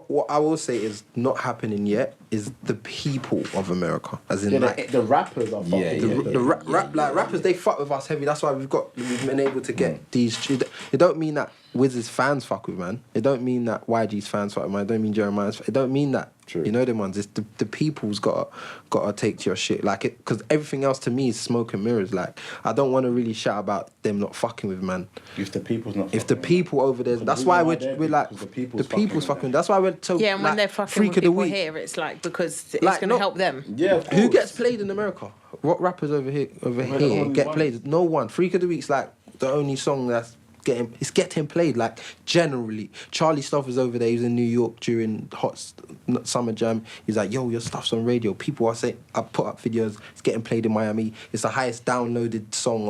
what I will say is not happening yet is the people of America, as in the rappers are fucking rappers, they fuck with us heavy. That's why we've been able to get these. It don't mean that Wiz's fans fuck with, man. It don't mean that YG's fans fuck with, man. It don't mean Jeremiah's. It don't mean that. True. You know them ones. It's the people's gotta take to your shit. Like it, because everything else to me is smoke and mirrors. Like I don't want to really shout about them not fucking with, man. If the people's not. If the people over there, that's why we're like the people's fucking. That's why we're so. Yeah, and when they're fucking Freak with of the people week. here, it's like because it's Like, gonna help them. Yeah, of course. Who gets played in America? What rappers over here the only get ones. played? No one. Freak of the Week's like the only song that's getting played. Like generally, Charlie Stuff is over there. He was in New York during summer jam. He's like, yo, your stuff's on radio. People are saying, I put up videos. It's getting played in Miami. It's the highest downloaded song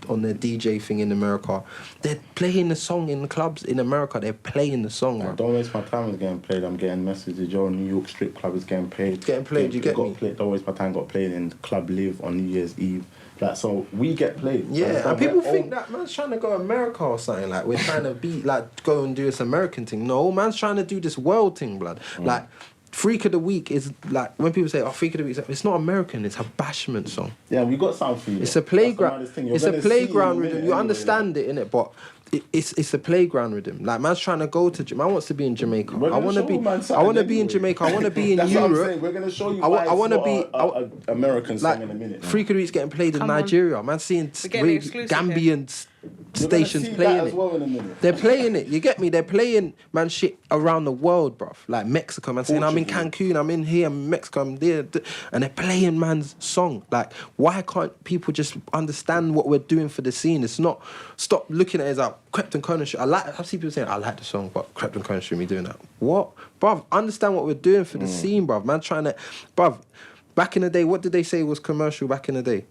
on their DJ thing in America. They're playing the song in the clubs in America. They're playing the song, bro. Don't waste my time. It's getting played. I'm getting messages. Yo, New York strip club is getting played. Getting played, you get me? Don't waste my time. Got played in Club Live on New Year's Eve. Like, so we get played. Yeah, and people think that man's trying to go America or something. Like we're trying to be like go and do this American thing. No, man's trying to do this world thing, blood. Like Freak of the Week is like when people say, "Oh, Freak of the Week," it's not American. It's a bashment song. Yeah, we got something for you. It's a playground. It's a playground rhythm. You understand it, innit? But it's a playground rhythm. Like man's trying to go to. Man wants to be in Jamaica. I want to be. I want to be in Jamaica. I want to be in That's what I'm Europe. saying. We're gonna show you. I want to be American like song in a minute. Freak of the Week's getting played in Come on. Nigeria. Man, seeing We're getting exclusive Gambian You're gonna stations see playing that it. as well in a minute. They're playing it. You get me? They're playing man shit around the world, bruv. Like Mexico, man saying I'm in Cancun, I'm in here, I'm in Mexico, I'm there, and they're playing man's song. Like, why can't people just understand what we're doing for the scene? It's not stop looking at it as like Krept and Konan shit. I see people saying I like the song, but Krept and Konan shouldn't be doing that. What, bruv? Understand what we're doing for the scene, bruv. Man, trying to, bruv. Back in the day, what did they say was commercial? Back in the day.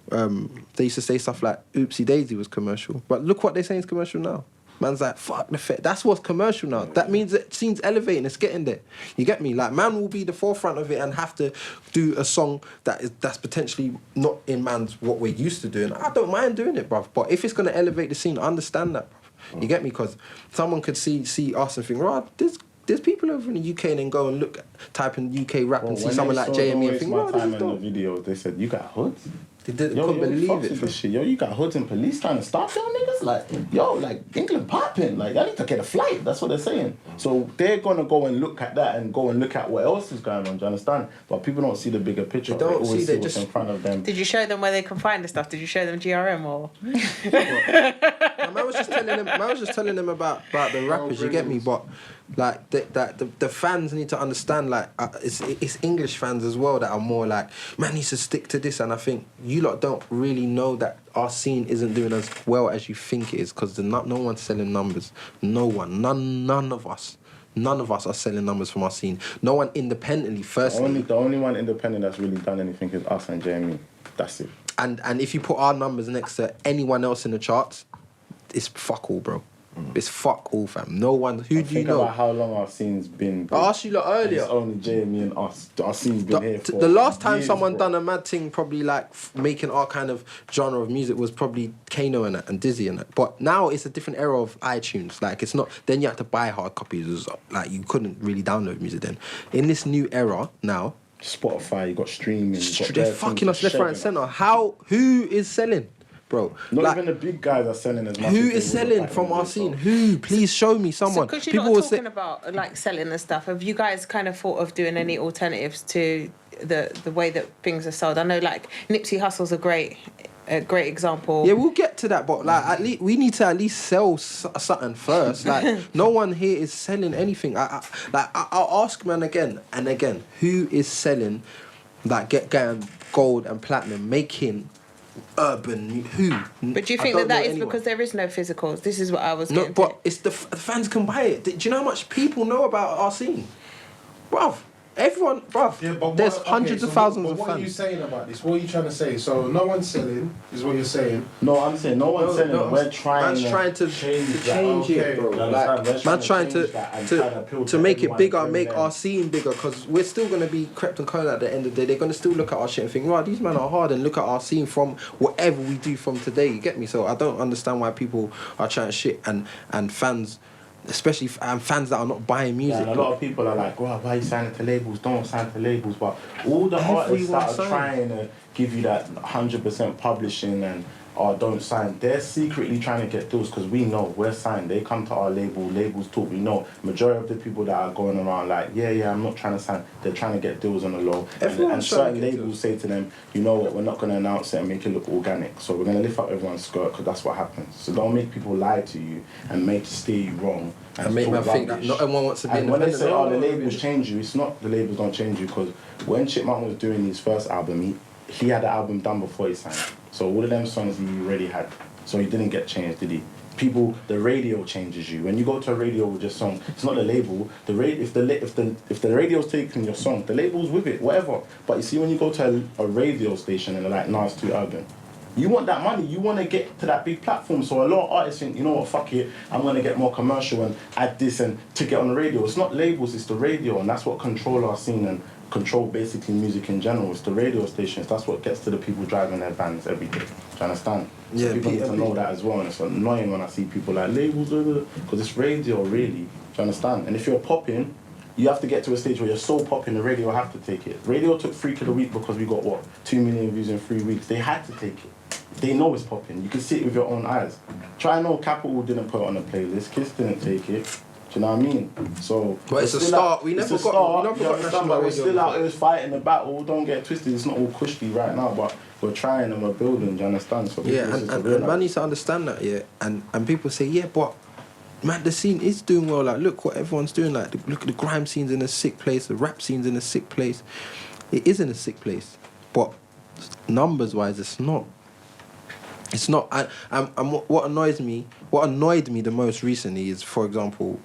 They used to say stuff like Oopsie Daisy was commercial. But look what they're saying is commercial now. Man's like, fuck the fit. That's what's commercial now. That means it seems elevating. It's getting there. You get me? Like, man will be the forefront of it and have to do a song that's potentially not in man's what we're used to doing. I don't mind doing it, bruv. But if it's going to elevate the scene, understand that, bruv. You get me? Because someone could see us and think, right, there's people over in the UK and then go and type in UK rap and see someone like JME and think, my oh, this time is in the dope. video, they said, you got hoods? They couldn't believe fucks it. with this shit. Yo, you got hoods and police trying to stop y'all niggas? Like, yo, like, England popping. Like, I need to get a flight. That's what they're saying. So they're going to go and look at that and go and look at what else is going on. Do you understand? But people don't see the bigger picture. They don't always see, they what's just- in front of them. Did you show them where they can find the stuff? Did you show them GRM or? Man was just telling them about the rappers. You get me? But like the fans need to understand. Like it's English fans as well that are more like, man needs to stick to this. And I think you lot don't really know that our scene isn't doing as well as you think it is because no one's selling numbers. No one. None of us. None of us are selling numbers from our scene. No one independently. Firstly, The only one independent that's really done anything is us and Jamie. That's it. and if you put our numbers next to anyone else in the charts, it's fuck all, bro. It's fuck all, fam. No one. Who do you Think know? about how long our scene's been. I asked you lot earlier. It's only Jamie and us. Our scene's been here for The last time years, someone bro. done a mad thing, probably like making our kind of genre of music, was probably Kano and that, and Dizzy and that. But now it's a different era of iTunes. Like it's not. Then you have to buy hard copies. It was, like you couldn't really download music then. In this new era now, Spotify, you got streaming. they're fucking us left, right, and centre. Who is selling, bro? Not Like, even the big guys are selling as much. who as they is would selling back from in the our day, scene? so. Who? Please show me So someone. because you're not talking about like selling and stuff, have you guys kind of thought of doing any alternatives to the way that things are sold? I know like Nipsey Hussle's a great example. Yeah, we'll get to that, but like at least we need to at least sell something first. Like no one here is selling anything. I'll ask man again and again, who is selling like getting gold and platinum, making urban? Who? But do you I think don't that know is anyone. because there is no physicals? This is what I was No, getting but to. it's the fans can buy it. Do you know how much people know about our scene, bruv? Everyone, bruv. Yeah, but there's hundreds of thousands of What are you fans. saying about this? What are you trying to say? So no one's selling, is what you're saying. No, I'm saying no one's selling. No, We're trying. man's trying to change that. change Okay. it, bro. You understand? Like, We're man, trying trying to to change that and try to appeal to to make it everyone, bigger, bring make them. our scene bigger, because we're still gonna be Krept and Konan at the end of the day. They're gonna still look at our shit and think, right, these men are hard, and look at our scene from whatever we do from today. You get me? So I don't understand why people are trying to shit and fans. Especially fans that are not buying music. Yeah, and a lot of people are like, "Wow, why are you signing to labels? Don't sign to labels." But all the artists Everyone that are sign. trying to give you that 100% publishing and don't sign. They're secretly trying to get deals because we know we're signed. They come to our labels talk. We know majority of the people that are going around like, yeah, I'm not trying to sign. They're trying to get deals on the low. And certain labels say to them, you know what, we're not going to announce it and make it look organic. So we're going to lift up everyone's skirt because that's what happens. So don't make people lie to you and make steer you wrong. And make man think that not everyone wants to be independent. And when they say, the labels labels change you, it's not the labels don't change you because when Chipmunk was doing his first album, he had the album done before he signed. So all of them songs he already had. So he didn't get changed, did he? The radio changes you. When you go to a radio with your song, it's not the label. If the radio's taking your song, the label's with it, whatever. But you see, when you go to a radio station and they're like, nah, it's too urban. You want that money. You want to get to that big platform. So a lot of artists think, you know what, fuck it, I'm going to get more commercial and add this and to get on the radio. It's not labels, it's the radio, and that's what control our scene and control basically music in general. It's the radio stations. That's what gets to the people driving their vans every day. Do you understand? Yeah, so people need to know that as well. And it's annoying when I see people like labels, because it's radio, really. Do you understand? And if you're popping, you have to get to a stage where you're so popping, the radio have to take it. Radio took Freak of the Week because we got, 2 million views in 3 weeks. They had to take it. They know it's popping. You can see it with your own eyes. Try know Capital didn't put it on the playlist. Kiss didn't take it. Do you know what I mean? So, but it's a start. We never got national radio. We're still out there fighting the battle. Don't get twisted. It's not all cushy right now, but we're trying and we're building. Do you understand? So yeah, and man needs to understand that. Yeah, and people say, yeah, but man, the scene is doing well. Like, look what everyone's doing. Like, look at the grime scene's in a sick place. The rap scene's in a sick place. It is in a sick place, but numbers wise, it's not. It's not. And what annoyed me the most recently is, for example,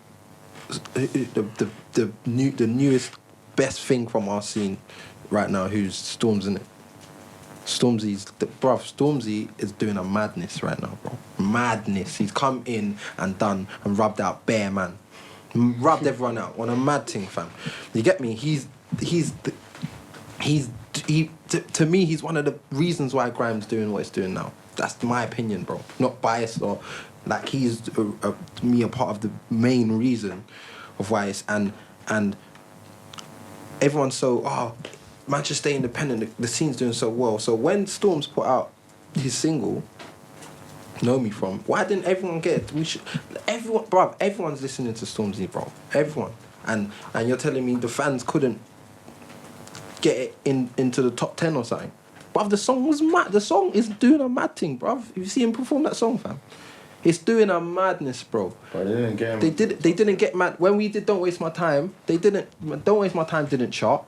the newest best thing from our scene right now, who's Storms, in it. Stormzy is doing a madness right now, bro. Madness. He's come in and done and rubbed out bare man, rubbed everyone out on a mad thing, fam. You get me? To me, he's one of the reasons why grime's doing what it's doing now. That's my opinion, bro. Not biased or like he's a part of the main reason of why it's and everyone's so man should stay independent. The scene's doing so well. So when Storms put out his single, Know Me From, why didn't everyone get it? Everyone's listening to Stormzy, bro. Everyone. And you're telling me the fans couldn't get it into the top 10 or something. Bruv, the song was mad. The song is doing a mad thing, bruv. You see him perform that song, fam. It's doing a madness, bro. But they didn't get him. They didn't get mad. When we did Don't Waste My Time, Don't Waste My Time didn't chart.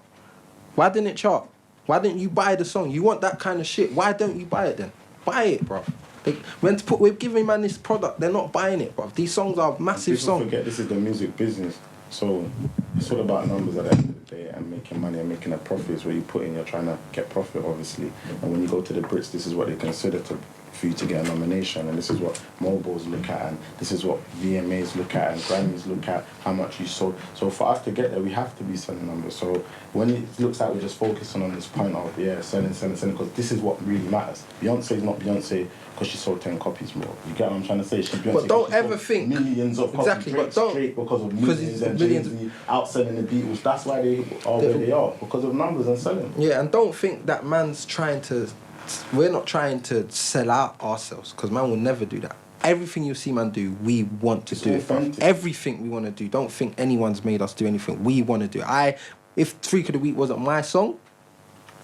Why didn't it chart? Why didn't you buy the song? You want that kind of shit. Why don't you buy it then? Buy it, bruv. We're giving man this product, they're not buying it, bruv. These songs are massive songs. Forget this is the music business. So it's all about numbers at the end of the day and making money and making a profit is where you put in. You're trying to get profit, obviously. And when you go to the Brits, this is what they consider for you to get a nomination. And this is what mobiles look at. And this is what VMAs look at and Grammys look at, how much you sold. So for us to get there, we have to be selling numbers. So when it looks like we're just focusing on this point of, selling, because this is what really matters. Beyonce's not Beyonce because she sold 10 copies more. You get what I'm trying to say? She's Beyonce. But don't ever think millions of copies. Exactly, but don't straight because of millions and Jay-Z outselling the Beatles. That's why they are where they are, because of numbers and selling. Yeah, and don't think that man's trying to. We're not trying to sell out ourselves, because man will never do that. Everything you see man do, we want to do it. Everything we want to do. Don't think anyone's made us do anything. We want to do it. If Freak of the Week wasn't my song,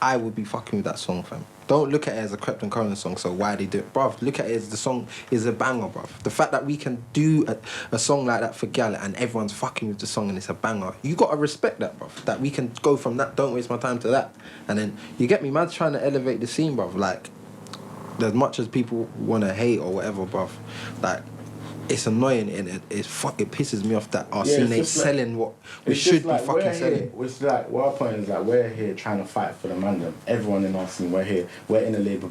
I would be fucking with that song, fam. Don't look at it as a Krept and Konan song, so why they do it? Bruv, look at it as the song is a banger, bruv. The fact that we can do a song like that for Gal and everyone's fucking with the song and it's a banger, you got to respect that, bruv. That we can go from that, Don't Waste My Time, to that. And then, you get me, man's trying to elevate the scene, bruv. Like, as much as people want to hate or whatever, bruv, like, it's annoying and it pisses me off that our scene ain't selling what we should be fucking selling. It's like, what our point is like, we're here trying to fight for the mandem. Everyone in our scene, we're here. We're in a labour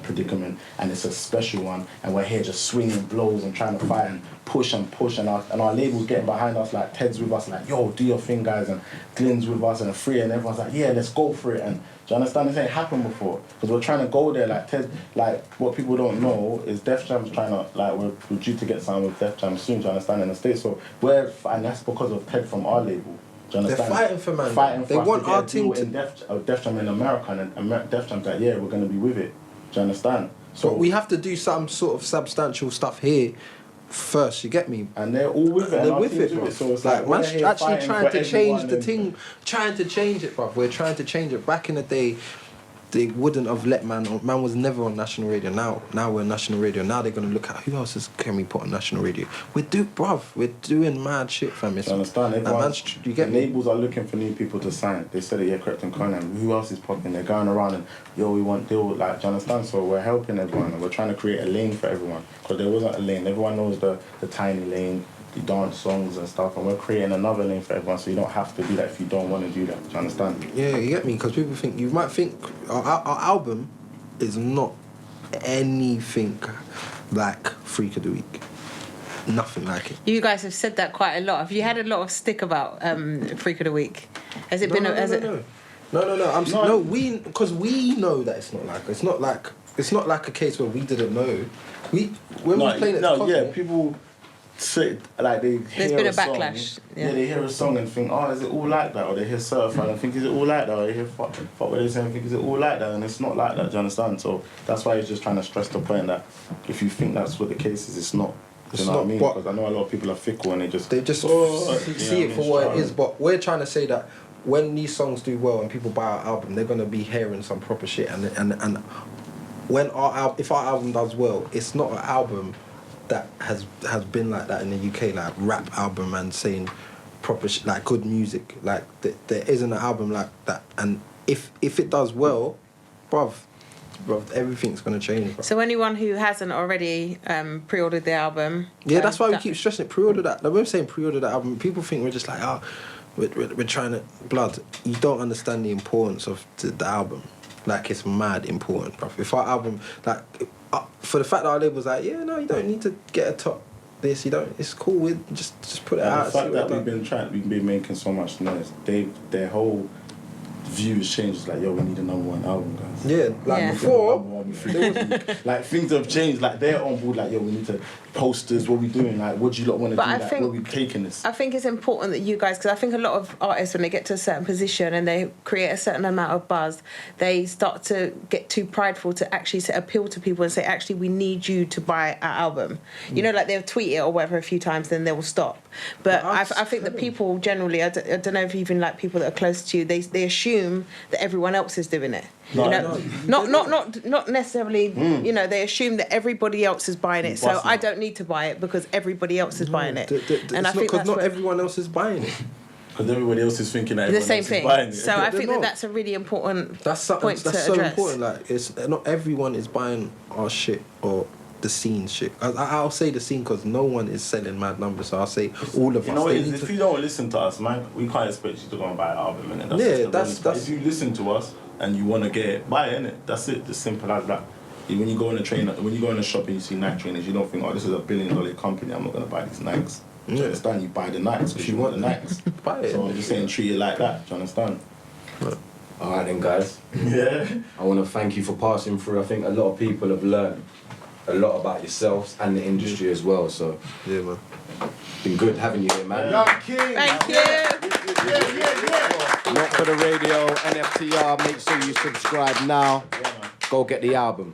predicament and it's a special one, and we're here just swinging blows and trying to fight and push and our label's getting behind us, like Ted's with us, like, yo, do your thing, guys, and Glenn's with us and Free, and everyone's like, yeah, let's go for it. And do you understand? This ain't happened before, because we're trying to go there. Like Ted, like what people don't know is Def Jam's trying to, like, we're due to get signed with Def Jam soon. Do you understand, in the States? So and that's because of Ted from our label. Do you understand? They're fighting for man. Fighting for They us want to get our a deal team in Def Jam in America, and Def Jam's like, yeah, we're gonna be with it. Do you understand? So But we have to do some sort of substantial stuff here first. You get me? and they're all with it. They're and our with team's it, bro. So it's Like, we're man's here actually fighting trying for to change everyone the and- thing, trying to change it, bro. We're trying to change it. Back in the day, they wouldn't have let man on. Man was never on national radio. Now we're on national radio. Now they're gonna look at who else can we put on national radio. We're doing mad shit, fam. It's, You understand? like, Everyone's, you get the me? labels are looking for new people to sign. They said it, yeah, Krept and Konan. Who else is popping? They're going around and, yo, we want deal. Like, do you understand? So we're helping everyone and we're trying to create a lane for everyone. Because there wasn't a lane. Everyone knows the tiny lane, the dance songs and stuff. And we're creating another lane for everyone so you don't have to do that if you don't want to do that. Do you understand? Yeah, you get me? Because people think, you might think our album is not anything like Freak of the Week. Nothing like it. You guys have said that quite a lot. Have you had a lot of stick about Freak of the Week? Has it been? No. Because we know that it's not like a case where we didn't know. When we played it, yeah, people say like they There's hear been a song, backlash. Yeah, they hear a song and think, oh, is it all like that? Or they hear Certified and think, is it all like that? Or they hear fuck what they say and think, is it all like that? And it's not like that. Do you understand? So that's why he's just trying to stress the point that if you think that's what the case is, it's not. Do you know what I mean? Because I know a lot of people are fickle and they just see it for what it is. But we're trying to say that when these songs do well and people buy our album, they're gonna be hearing some proper shit. And when if our album does well, it's not an album that has been like that in the UK, like rap album and saying proper shit, like good music. Like there isn't an album like that. And if it does well, bruv, everything's gonna change. Bruv. So anyone who hasn't already pre-ordered the album, Yeah, that's why we keep stressing it. Pre-order that. Like, we're saying pre-order that album. People think we're just like, we're trying to blood. You don't understand the importance of the album. Like, it's mad important, bruv. If our album, like, for the fact that our label's like, yeah, no, you don't need to get a top this. You don't. It's cool. We just put it out. The fact that we've been making so much noise, their whole views changed. It's like, yo, we need a #1 album, guys. Yeah, like Yeah. before. Like things have changed. Like they're on board. Like, yo, we need to posters. What we doing? Like, what do you lot want to do? But I Like, think- where we taking this? I think it's important that you guys, because I think a lot of artists, when they get to a certain position and they create a certain amount of buzz, they start to get too prideful to actually appeal to people and say, actually, we need you to buy our album. You know, like they'll tweet it or whatever a few times, then they will stop. But I think that people generally, I don't know if even like people that are close to you, they assume that everyone else is doing it. Not necessarily. You know, they assume that everybody else is buying it, so I don't need to buy it because everybody else is buying it. And I think because not everyone else is buying it. Because everybody else is thinking that the everyone same else is thing. buying it. So I think not. that's a really important That's point to so address. important. Like, it's not everyone is buying our shit or the scene shit. I'll say the scene because no one is selling mad numbers. So I'll say all of us. You know what they it is? need If to- you don't listen to us, man, we can't expect you to go and buy an album, innit? That's Yeah, just the that's- reality. But if you listen to us and you want to get it, buy it, innit? That's it. As simple as that. When you go on a train, when you go in a shop and you see Nike trainers, you don't think, oh, this is $1 billion company. I'm not gonna buy these Nikes. Do you understand? You buy the Nikes because you want the Nikes. Buy it. So I'm just saying, treat it like that. Do you understand? All right then, guys. Yeah. I want to thank you for passing through. I think a lot of people have learned a lot about yourselves and the industry as well. So Yeah, man. been good having you here, man. Thank you. Not for the radio, NFTR. Make sure you subscribe now. Go get the album.